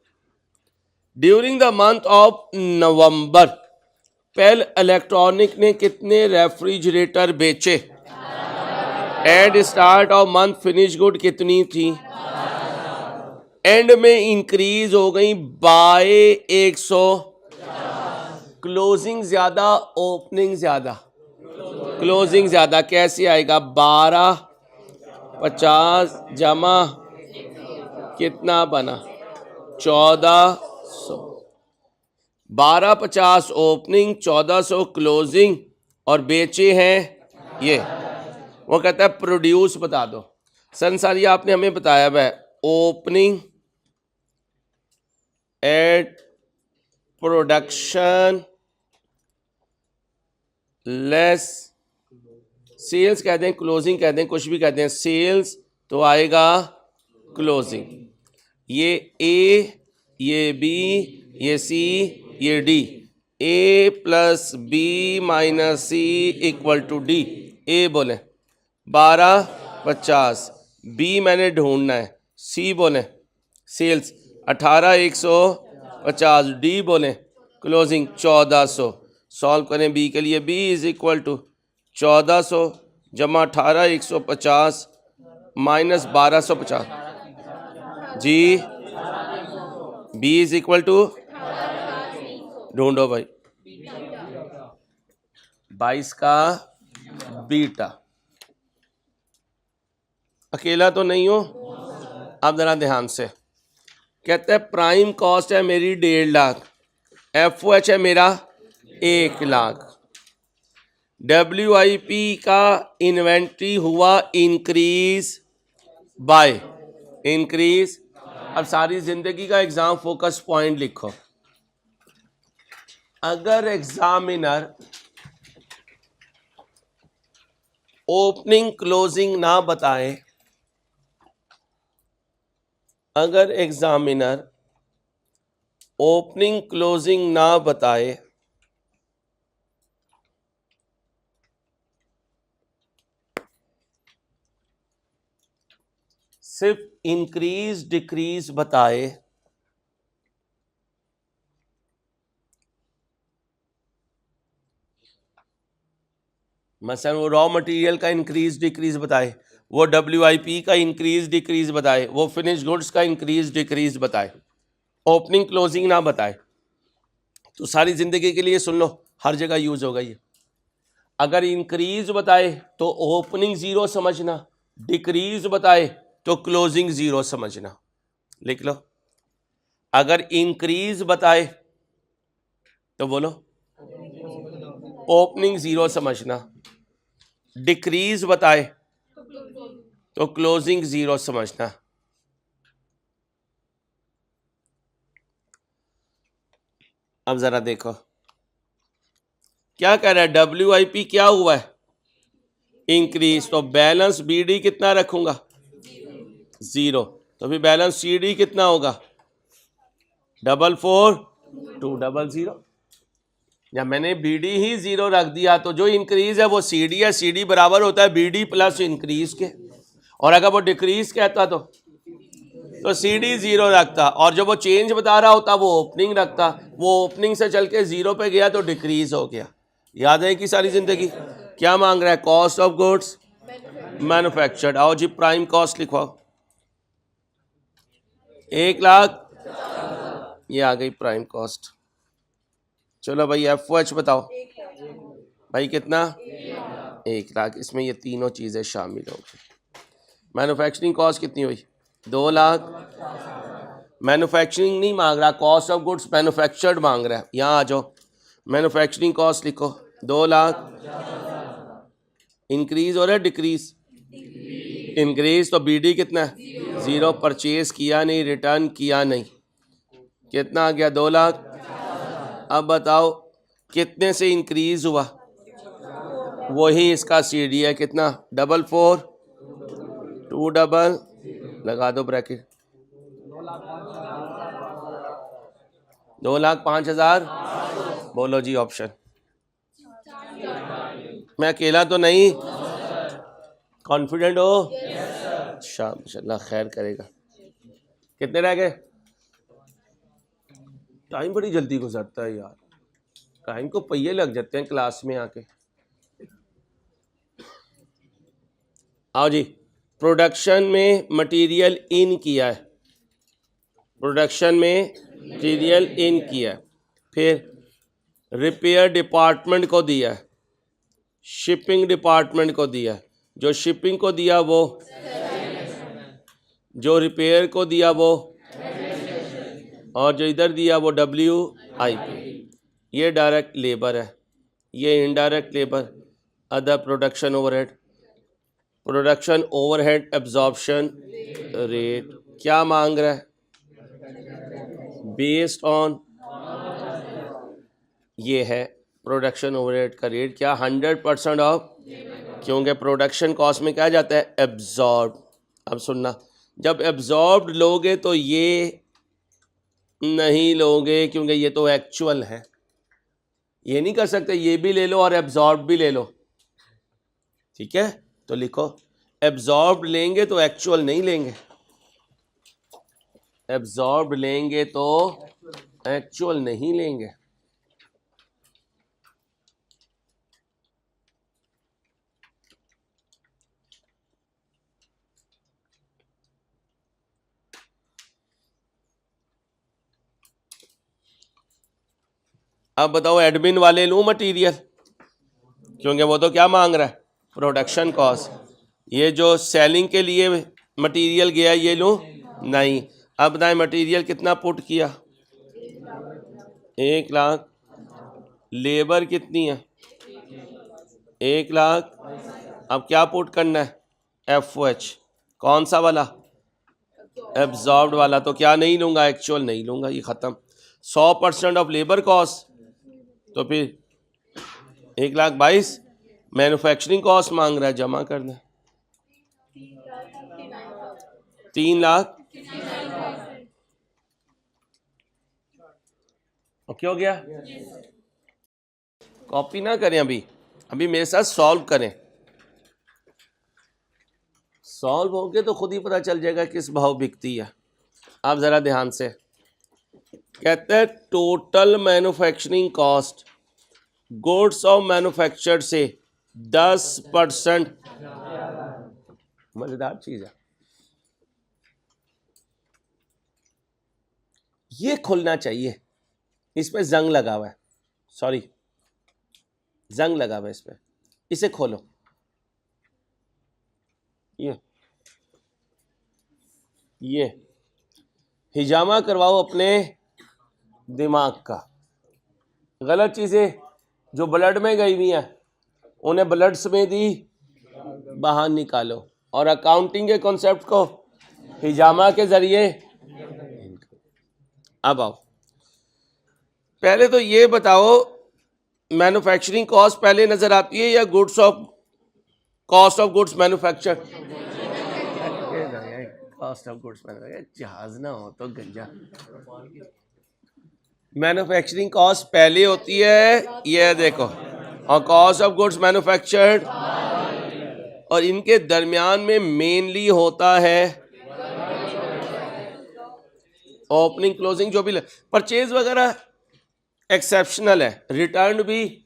During the month of November Pel electronic ने कितने रेफ्रिजरेटर बेचे, at start of month finish good कितनी थी, एंड में इंक्रीज हो गई बाय 100, क्लोजिंग ज्यादा ओपनिंग ज्यादा, क्लोजिंग ज़्यादा, कैसे आएगा? 1250 जमा कितना बना? 1400। 1250 ओपनिंग, 1400 क्लोजिंग, और बेचे हैं ये। वो कहता है प्रोड्यूस बता दो। सर ये आपने हमें बताया है opening at production less sales कह दें, क्लोजिंग कह दें, कुछ भी कह दें, सेल्स तो आएगा क्लोजिंग। ये ए, ये बी, ये सी, ये D. A plus B minus C equal to D. A बोले 1250, बी मैंने ढूंढना है, सी बोले सेल्स 18150, डी बोले क्लोजिंग 1400। सॉल्व करें बी के लिए, बी इज इक्वल टू 1400 जमा 18150 माइनस 1250 जी। बी इज इक्वल टू ढूंढो भाई, 22 का बीटा। अकेला तो नहीं हो आप, जरा ध्यान से। कहते हैं प्राइम कॉस्ट है मेरी 1.5 लाख, FOH है मेरा 1 लाख, WIP का इन्वेंट्री हुआ इंक्रीज बाय इंक्रीज। अब सारी जिंदगी का एग्जाम फोकस पॉइंट लिखो। अगर एग्जामिनर ओपनिंग क्लोजिंग ना बताए, अगर एग्जामिनर ओपनिंग क्लोजिंग ना बताए, सिर्फ इंक्रीज डिक्रीज बताए, मसलन वो रॉ मटेरियल का इंक्रीज डिक्रीज बताए, वो WIP का इंक्रीज डिक्रीज बताए, वो फिनिश गुड्स का इंक्रीज डिक्रीज बताए, ओपनिंग क्लोजिंग ना बताए, तो सारी जिंदगी के लिए सुन लो, हर जगह यूज होगा ये। अगर इंक्रीज बताए तो ओपनिंग जीरो समझना, डिक्रीज बताए तो क्लोजिंग जीरो समझना। लिख लो, अगर इंक्रीज बताए तो बोलो ओपनिंग जीरो समझना, डिक्रीज बताए तो क्लोजिंग जीरो समझना। अब जरा देखो क्या कह रहा है, WIP क्या हुआ है? इंक्रीज, तो बैलेंस BD कितना रखूंगा? 0। तो फिर बैलेंस CD कितना होगा? 44200। या मैंने BD ही 0 रख दिया, तो जो इंक्रीज है वो CD है, CD बराबर होता है BD प्लस इंक्रीज के। और अगर वो डिक्रीज कहता तो CD 0 रखता, और जब वो चेंज बता रहा होता वो ओपनिंग रखता, वो ओपनिंग से चल के 0 पे गया तो डिक्रीज हो गया। याद है कि सारी जिंदगी क्या मांग रहा है? Cost of goods manufactured. आओ जी प्राइम कॉस्ट लिखवाओ, 1 लाख, ये आ गई प्राइम कॉस्ट। चलो भाई FOH बताओ भाई, कितना? 1 लाख। इसमें ये तीनों चीज़ें शामिल होंगी। मैन्युफैक्चरिंग कॉस्ट कितनी हुई? 2 लाख। मैन्युफैक्चरिंग नहीं मांग रहा, कॉस्ट ऑफ गुड्स मैन्युफैक्चर्ड मांग रहा है। यहाँ आ जाओ, मैन्युफैक्चरिंग कॉस्ट लिखो 2 लाख। इंक्रीज हो रहा है डिक्रीज? इंक्रीज, तो BD कितना है? 0। परचेज किया नहीं, रिटर्न किया नहीं, कितना आ गया? 2 लाख। अब बताओ कितने से इंक्रीज हुआ? वही इसका CD है, कितना? 442 लगा दो ब्रैकेट, 2,05,000। बोलो जी ऑप्शन। मैं अकेला तो नहीं? कॉन्फिडेंट हो? अच्छा, इंशाल्लाह खैर करेगा। कितने रह गए? टाइम बड़ी जल्दी गुजरता है यार, टाइम को पहिए लग जाते हैं क्लास में आके। आओ जी, प्रोडक्शन में मटेरियल इन किया है, प्रोडक्शन में मटेरियल इन किया है, फिर रिपेयर डिपार्टमेंट को दिया है, शिपिंग डिपार्टमेंट को दिया, जो शिपिंग को दिया वो, जो रिपेयर को दिया वो, और जो इधर दिया वो WIP। ये डायरेक्ट लेबर है, ये indirect labour. Other production overhead, production overhead absorption rate क्या मांग रहा है? बेस्ड ऑन, ये है प्रोडक्शन ओवरहेड का रेट क्या? 100% ऑफ, क्योंकि प्रोडक्शन कॉस्ट में क्या जाता है? एब्जॉर्ब। अब सुनना, जब एब्जॉर्ब्ड लोगे तो ये नहीं लोगे, क्योंकि ये तो एक्चुअल है। ये नहीं कर सकते ये भी ले लो और एब्जॉर्ब भी ले लो, ठीक है? तो लिखो एब्जॉर्ब्ड लेंगे तो एक्चुअल नहीं लेंगे, एब्जॉर्ब्ड लेंगे तो एक्चुअल नहीं लेंगे। अब बताओ एडमिन वाले लूं मटेरियल, क्योंकि वो तो क्या मांग रहा है? Production cost. ये जो सेलिंग के लिए मटेरियल गया ये लूं? नहीं। अब बताएं मटेरियल कितना पुट किया? 1 लाख। लेबर कितनी है? 1 लाख। अब क्या पुट करना है? FOH। कौन सा वाला? एब्जॉर्ब्ड वाला। तो क्या नहीं लूँगा? एक्चुअल नहीं लूँगा, ये ख़त्म। 100% ऑफ लेबर कॉस्ट, तो फिर 1,22,000 मैन्युफैक्चरिंग कॉस्ट मांग रहा है, जमा कर दें 3 लाख। ओके हो गया? कॉपी ना करें, अभी मेरे साथ सॉल्व करें। सॉल्व हो गए तो खुद ही पता चल जाएगा किस भाव बिकती है। आप ज़रा ध्यान से, कहते हैं total manufacturing cost goods of manufacture से 10%। मजेदार चीज है ये, खुलना चाहिए। इस पे जंग लगा हुआ है, सॉरी जंग लगा हुआ है इस पे, इसे खोलो। ये हिजामा करवाओ अपने दिमाग का। गलत चीज़ें जो ब्लड में गई हुई हैं उन्हें ब्लड समेत ही बाहर निकालो, और अकाउंटिंग के कॉन्सेप्ट को हिजामा के जरिए। अब आओ, पहले तो ये बताओ मैन्युफैक्चरिंग कॉस्ट पहले नजर आती है या goods of, cost of goods manufacture? Cost of goods manufacture, जहाज ना हो तो गंजा। मैन्युफैक्चरिंग कॉस्ट पहले होती है, ये देखो, और कॉस्ट ऑफ गुड्स मैन्युफैक्चर्ड, और इनके दरमियान में मेनली होता है ओपनिंग क्लोजिंग। जो भी परचेज वगैरह एक्सेप्शनल है, रिटर्न भी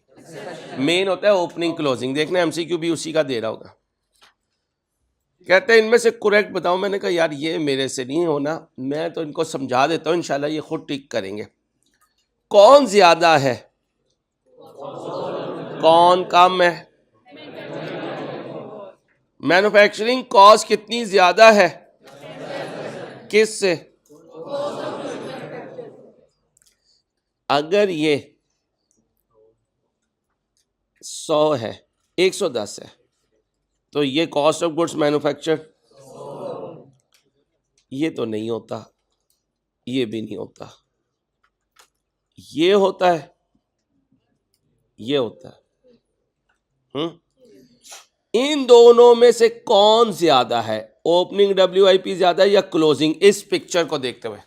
मेन होता है, ओपनिंग क्लोजिंग। देखना MCQ भी उसी का दे रहा होगा। कहते हैं इनमें से करेक्ट बताओ। मैंने कहा यार ये मेरे से नहीं होना, मैं तो इनको समझा देता हूँ, इंशाल्लाह ये खुद टिक करेंगे। कौन ज्यादा है, कौन कम है? मैन्युफैक्चरिंग कॉस्ट कितनी ज्यादा है, किस से? अगर ये 100 है, 110 है, तो ये कॉस्ट ऑफ गुड्स मैन्युफैक्चर, ये तो नहीं होता, ये भी नहीं होता, ये होता है, ये होता है। इन दोनों में से कौन ज्यादा है? ओपनिंग WIP ज्यादा है या क्लोजिंग? इस पिक्चर को देखते हुए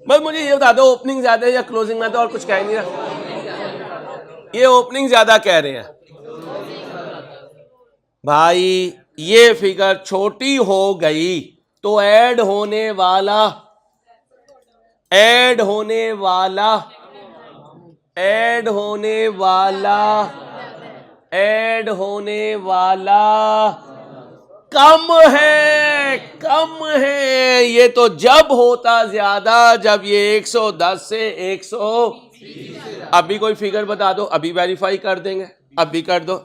बस मुझे ये बता दो, ओपनिंग ज्यादा है या क्लोजिंग? में तो और कुछ कह नहीं रहा, ये ओपनिंग ज्यादा कह रहे हैं भाई। ये फिगर छोटी हो गई तो ऐड होने वाला, ऐड होने वाला, ऐड होने वाला, ऐड होने वाला कम है, कम है। ये तो जब होता ज्यादा जब ये 110 से 100। अभी कोई फिगर बता दो, अभी वेरीफाई कर देंगे, अभी कर दो।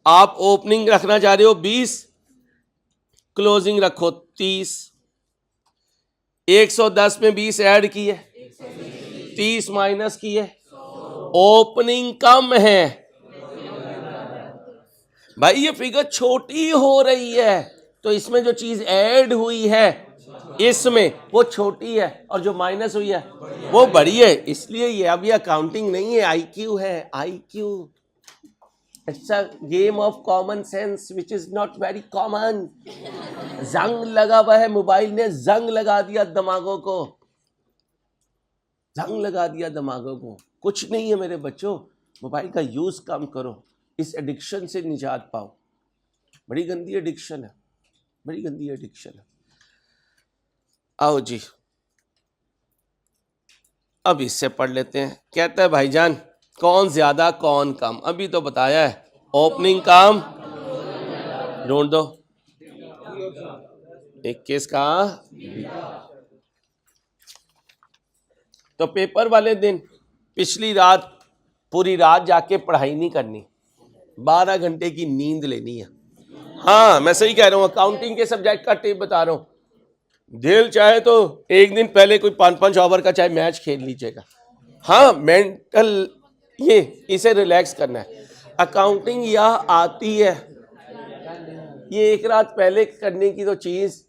आप ओपनिंग रखना चाह रहे हो 20, क्लोजिंग रखो 30। 110 में 20 ऐड किए, 30 माइनस किए, ओपनिंग कम है भाई। ये फिगर छोटी हो रही है तो इसमें जो चीज ऐड हुई है इसमें वो छोटी है और जो माइनस हुई है वो बड़ी है। इसलिए ये अभी अकाउंटिंग नहीं है, आईक्यू है, IQ. It's a game of common sense which is not very common. जंग लगा हुआ है, मोबाइल ने जंग लगा दिया दिमागों को, जंग लगा दिया दिमागों को। कुछ नहीं है मेरे बच्चों, मोबाइल का यूज कम करो, इस एडिक्शन से निजात पाओ। बड़ी गंदी एडिक्शन है, बड़ी गंदी एडिक्शन है। आओ जी अब इससे पढ़ लेते हैं। कहता है भाईजान कौन ज्यादा कौन कम, अभी तो बताया है। ओपनिंग कम, ढूंढ दो 21 का। तो पेपर वाले दिन पिछली रात पूरी रात जाके पढ़ाई नहीं करनी, 12 घंटे की नींद लेनी है। हाँ मैं सही कह रहा हूँ, अकाउंटिंग के सब्जेक्ट का टिप बता रहा हूँ। दिल चाहे तो एक दिन पहले कोई 5-5 ओवर का चाहे मैच खेल लीजिएगा। हाँ मेंटल ये इसे रिलैक्स करना है। अकाउंटिंग यह आती है, ये एक रात पहले करने की तो चीज,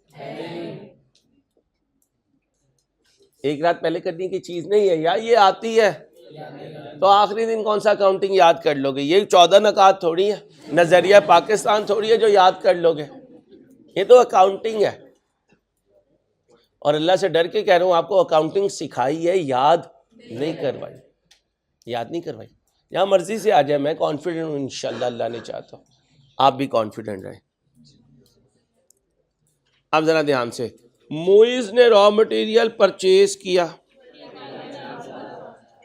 एक रात पहले करने की चीज नहीं है यार, ये आती है। तो आखिरी दिन कौन सा अकाउंटिंग याद कर लोगे? ये 14 नकात थोड़ी है, नजरिया पाकिस्तान थोड़ी है जो याद कर लोगे। ये तो अकाउंटिंग है और अल्लाह से डर के कह रहा हूं आपको, अकाउंटिंग सिखाई है, याद नहीं करवाई, याद नहीं करवाई। जहां मर्जी से आ जाए, मैं कॉन्फिडेंट हूं इंशाल्लाह, अल्लाह ने चाहता हूं आप भी कॉन्फिडेंट रहें। अब जरा ध्यान से, मुइज ने रॉ मटेरियल परचेज किया,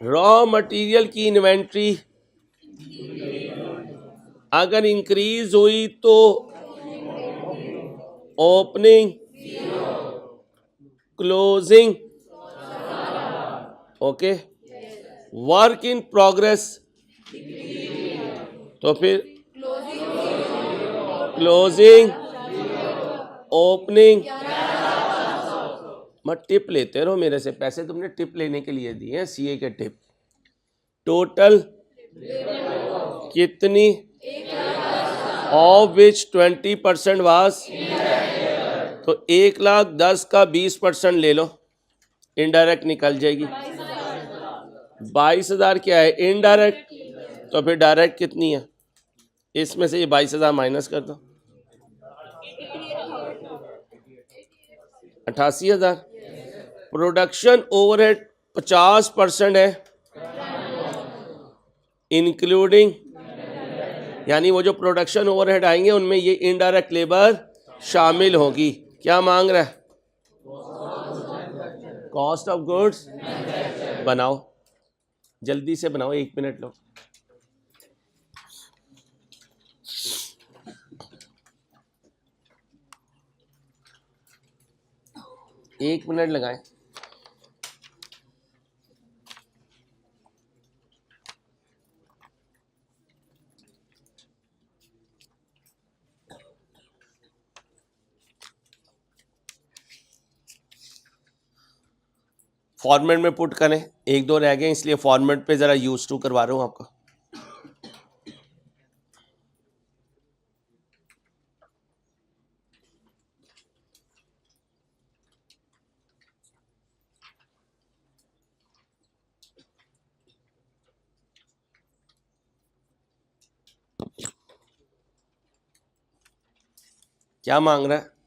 रॉ मटेरियल की इन्वेंट्री अगर इंक्रीज हुई तो opening closing, okay. Work in progress तो फिर क्लोजिंग ओपनिंग। मत टिप लेते रहो मेरे से, पैसे तुमने टिप लेने के लिए दिए हैं, सीए के टिप। टोटल कितनी, ऑफ विच 20% वाज, तो 1,10,000 का 20% ले लो, इनडायरेक्ट निकल जाएगी। 22,000 क्या है इनडायरेक्ट, तो फिर डायरेक्ट कितनी है? इसमें से ये 22,000 माइनस कर दो, 88,000। प्रोडक्शन ओवरहेड 50% है इंक्लूडिंग, यानी वो जो प्रोडक्शन ओवरहेड आएंगे उनमें ये इनडायरेक्ट लेबर शामिल होगी। क्या मांग रहा है? Cost of goods. बनाओ जल्दी से बनाओ, 1 मिनट लो। एक मिनट लगाएं। फॉर्मेट में पुट करें, 1-2 रह गए इसलिए फॉर्मेट पे जरा यूज टू करवा रहा हूं आपको। क्या मांग रहा है?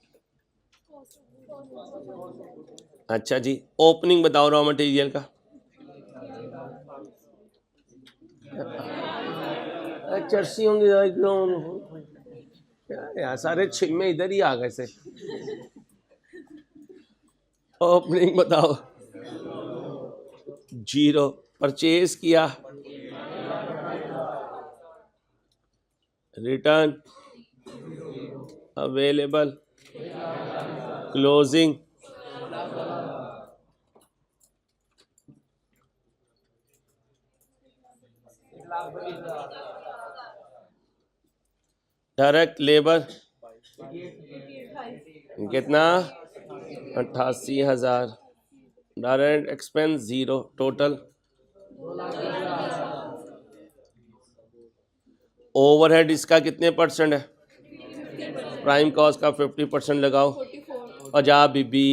अच्छा जी, ओपनिंग बताओ रॉ मटेरियल का। चर्सी होंगे क्या यार, सारे छिलमे इधर ही आ गए से। ओपनिंग बताओ 0, परचेज किया, return available closing direct labour कितना 88,000 डायरेक्ट एक्सपेंस 0 टोटल ओवरहेड इसका कितने परसेंट है प्राइम कॉस्ट का 50% लगाओ और जा बीबी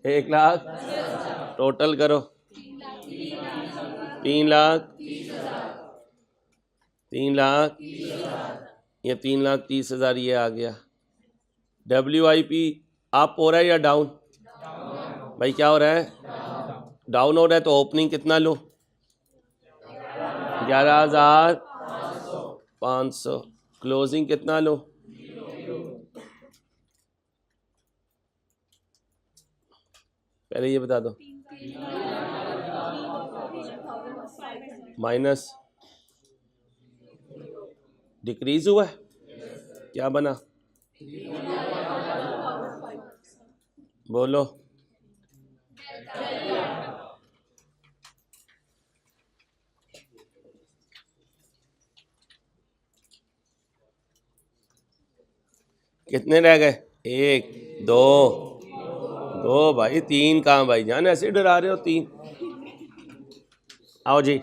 1 लाख टोटल करो 3 लाख 3 लाख ये 3,30,000 ये आ गया। WIP अप हो रहा है या डाउन भाई क्या हो रहा है डाउन हो रहा है तो ओपनिंग कितना लो 11,500 क्लोजिंग कितना लो पहले ये बता दो माइनस डिक्रीज हुआ है क्या बना बोलो कितने रह गए 1 2 2 भाई 3 कहाँ भाई जान ऐसे डरा रहे हो 3 आओ जी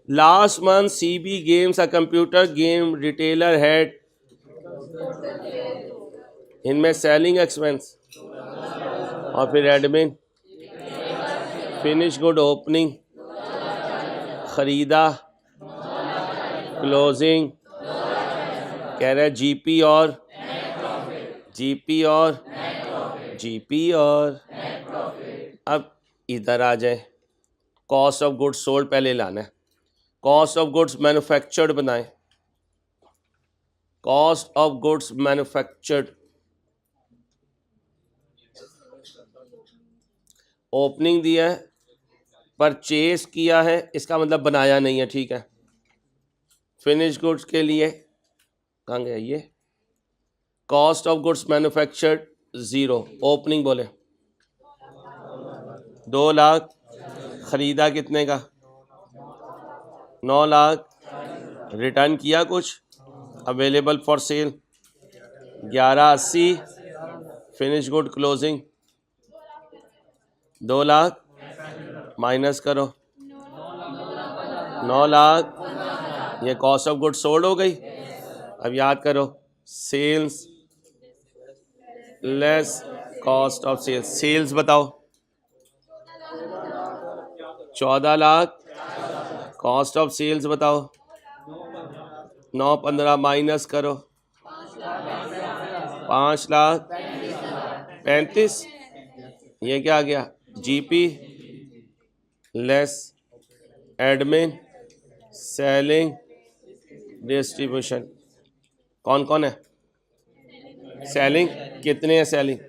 last month CB games a computer game retailer had इनमें सेलिंग एक्सपेंस और फिर एडमिन फिनिश गुड ओपनिंग खरीदा क्लोजिंग कह रहे GP और अब इधर आ जाए कॉस्ट ऑफ गुड्स सोल्ड पहले लाना है कॉस्ट ऑफ गुड्स मैन्युफैक्चर्ड बनाएं cost of goods manufactured opening दिया है परचेज किया है इसका मतलब बनाया नहीं है ठीक है फिनिश गुड्स के लिए कहाँ गया ये cost of goods manufactured 0 opening बोले 2 लाख खरीदा कितने का 9 लाख रिटर्न किया कुछ available for sale 1180 finish good closing 2 lakh minus करो 9 लाख ये कॉस्ट ऑफ गुड सोल्ड हो गई अब याद करो sales less cost of sales sales बताओ 14 लाख कॉस्ट ऑफ सेल्स बताओ 9 15 माइनस करो 5 लाख 35 ये क्या आ गया GP less admin selling distribution कौन कौन है सेलिंग कितने हैं सेलिंग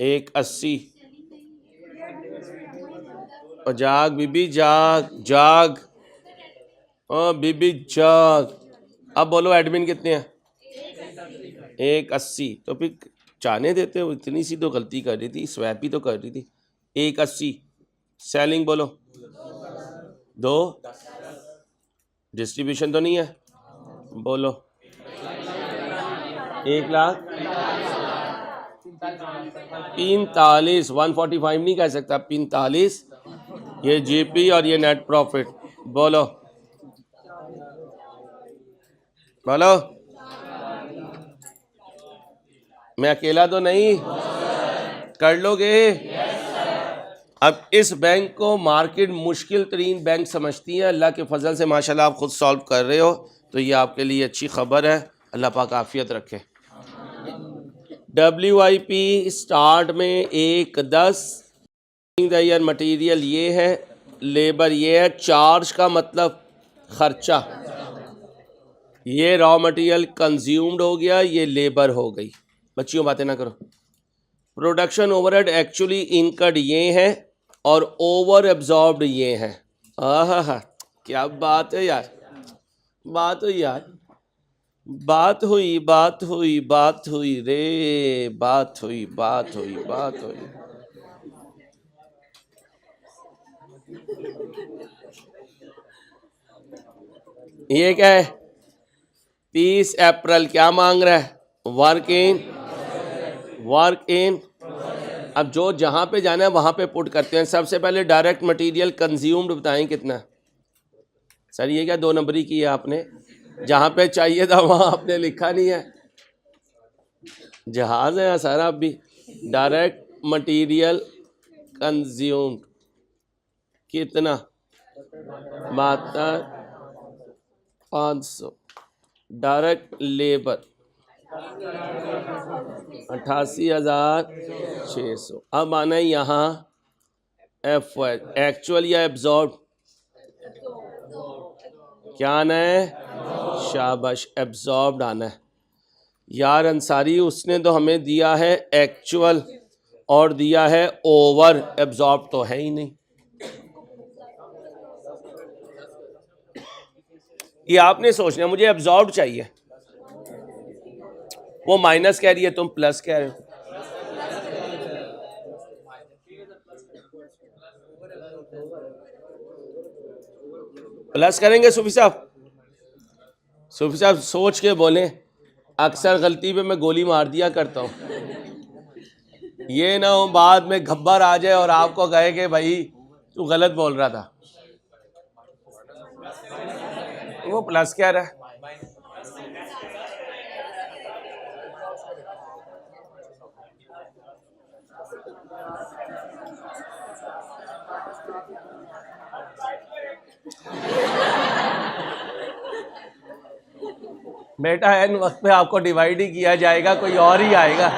180 और जाग बीबी जाग ओ बीबी जाग अब बोलो एडमिन कितने हैं 180 तो फिर जाने देते हो इतनी सी तो गलती कर रही थी स्वैप ही तो कर रही थी 180 सेलिंग बोलो 2 डिस्ट्रीब्यूशन तो नहीं है बोलो 1 लाख 45 145 नहीं कह सकता 45 ये GP और ये नेट प्रॉफिट बोलो मैं अकेला तो नहीं कर लोगे अब इस बैंक को मार्केट मुश्किल तरीन बैंक समझती है अल्लाह के फजल से माशाल्लाह आप खुद सॉल्व कर रहे हो तो ये आपके लिए अच्छी खबर है अल्लाह पाक आफियत रखे WIP स्टार्ट में 110 ईयर मटेरियल ये है लेबर ये है चार्ज का मतलब खर्चा ये रॉ मटेरियल कंज्यूम्ड हो गया ये लेबर हो गई बच्चियों बातें ना करो प्रोडक्शन ओवरहेड एक्चुअली इनकर्ड ये है और ओवर एब्जॉर्ब्ड ये है आहा क्या बात है यार बात हुई बात हुई बात हुई रे, बात हुई बात हुई बात हुई। ये क्या है? 30 अप्रैल क्या मांग रहा है? Work in. अब जो जहां पे जाना है वहां पे पुट करते हैं। सबसे पहले डायरेक्ट मटेरियल कंज्यूम्ड बताएं कितना। सर ये क्या 2 नंबरी की है आपने? जहां पे चाहिए था वहां आपने लिखा नहीं है। जहाज है सर आप भी। डायरेक्ट मटेरियल कंज्यूम्ड कितना? 72,500। Direct labour 88,600। अब आना है यहाँ एफ एक्चुअल या एब्जॉर्ब। क्या आना है? शाबाश, एब्जॉर्ब्ड आना है। यार अंसारी उसने तो हमें दिया है एक्चुअल और दिया है ओवर, एब्जॉर्ब तो है ही नहीं। ये आपने सोचना मुझे एब्जॉर्ब चाहिए। वो माइनस कह रही है, तुम प्लस कह रहे हो। प्लस करेंगे सूफी साहब? सूफी साहब सोच के बोलें, अक्सर गलती पे मैं गोली मार दिया करता हूँ। ये ना हो बाद में घब्बर आ जाए और आपको कहे कि भाई तू गलत बोल रहा था। वो प्लस कह रहा है। बेटा एन वक्त पे आपको डिवाइड ही किया जाएगा, कोई और ही आएगा।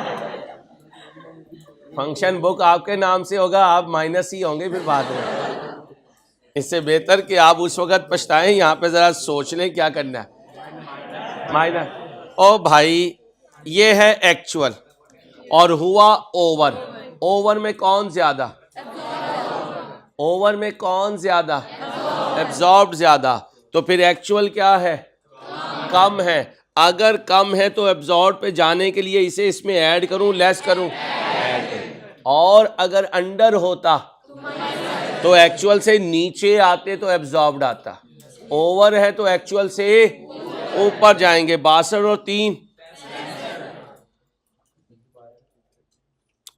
फंक्शन बुक आपके नाम से होगा, आप माइनस ही होंगे फिर बाद में। इससे बेहतर कि आप उस वक्त पछताएं, यहाँ पे जरा सोच लें क्या करना है। माइनस। ओ भाई ये है एक्चुअल और हुआ ओवर। ओवर में कौन ज्यादा? ओवर में कौन ज्यादा? एब्जॉर्ब ज्यादा। तो फिर एक्चुअल क्या है? कम है। अगर कम है तो एब्जॉर्ब पे जाने के लिए इसे इसमें ऐड करूं, लेस करूं? ऐड करूं। और अगर अंडर होता तो एक्चुअल से नीचे आते तो एब्जॉर्ब्ड आता। ओवर है तो एक्चुअल से ऊपर जाएंगे। 62 और 3।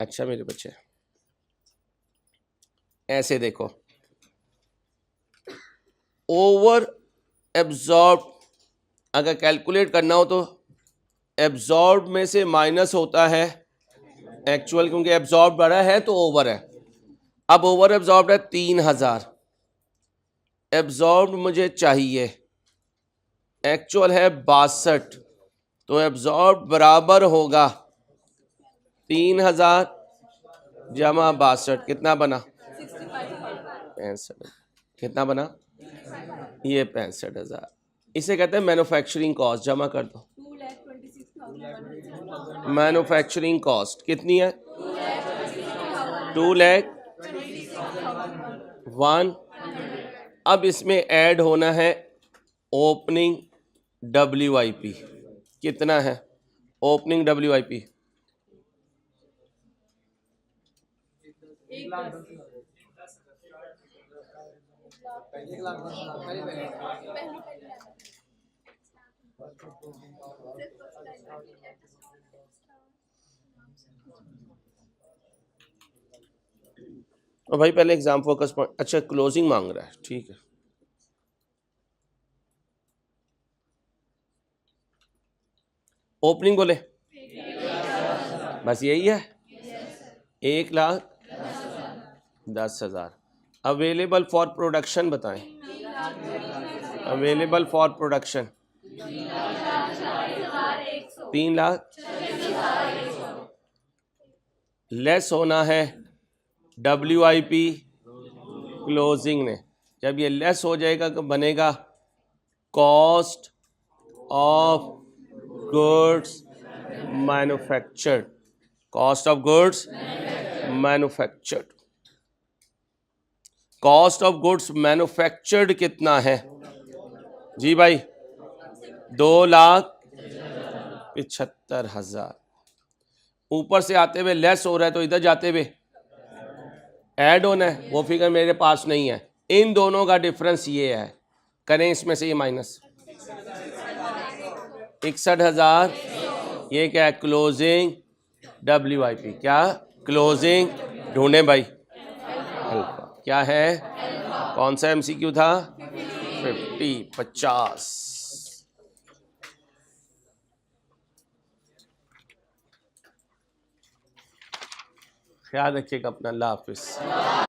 अच्छा मेरे बच्चे ऐसे देखो, ओवर एब्जॉर्ब अगर कैलकुलेट करना हो तो एब्जॉर्ब में से माइनस होता है एक्चुअल, क्योंकि एब्जॉर्ब बड़ा है तो ओवर है। अब ओवर एब्जॉर्ब है 3,000। एब्जॉर्ब मुझे चाहिए, एक्चुअल है 62, तो एब्जॉर्ब बराबर होगा 3,000 जमा 62। कितना बना? 65। कितना बना? ये 65,000। इसे कहते हैं मैन्युफैक्चरिंग कॉस्ट। जमा कर दो। मैन्युफैक्चरिंग कॉस्ट कितनी है? 2,01,000। अब इसमें ऐड होना है ओपनिंग WIP। कितना है ओपनिंग WIP? 1,00,000। और भाई पहले एग्जाम फोकस पॉइंट। अच्छा क्लोजिंग मांग रहा है, ठीक है। ओपनिंग बोले बस यही है। 1,10,000। अवेलेबल फॉर प्रोडक्शन बताएं। Available for production 3,00,000। लेस होना है WIP क्लोजिंग ने। जब ये लेस हो जाएगा तो बनेगा cost of goods manufactured. Cost of goods manufactured. Cost of goods manufactured कितना है जी भाई? 2,00,000 75,000 ऊपर से आते हुए लेस हो रहा है तो इधर जाते हुए ऐड होना है, वो फिगर मेरे पास नहीं है। इन दोनों का डिफरेंस ये है, करें इसमें से ये माइनस 61,000, ये क्या है क्लोजिंग WIP, क्या क्लोजिंग ढूंढें भाई अल्फा क्या है, कौन सा MCQ था 50। ख्याल रखिएगा अपना, अल्लाह हाफिज।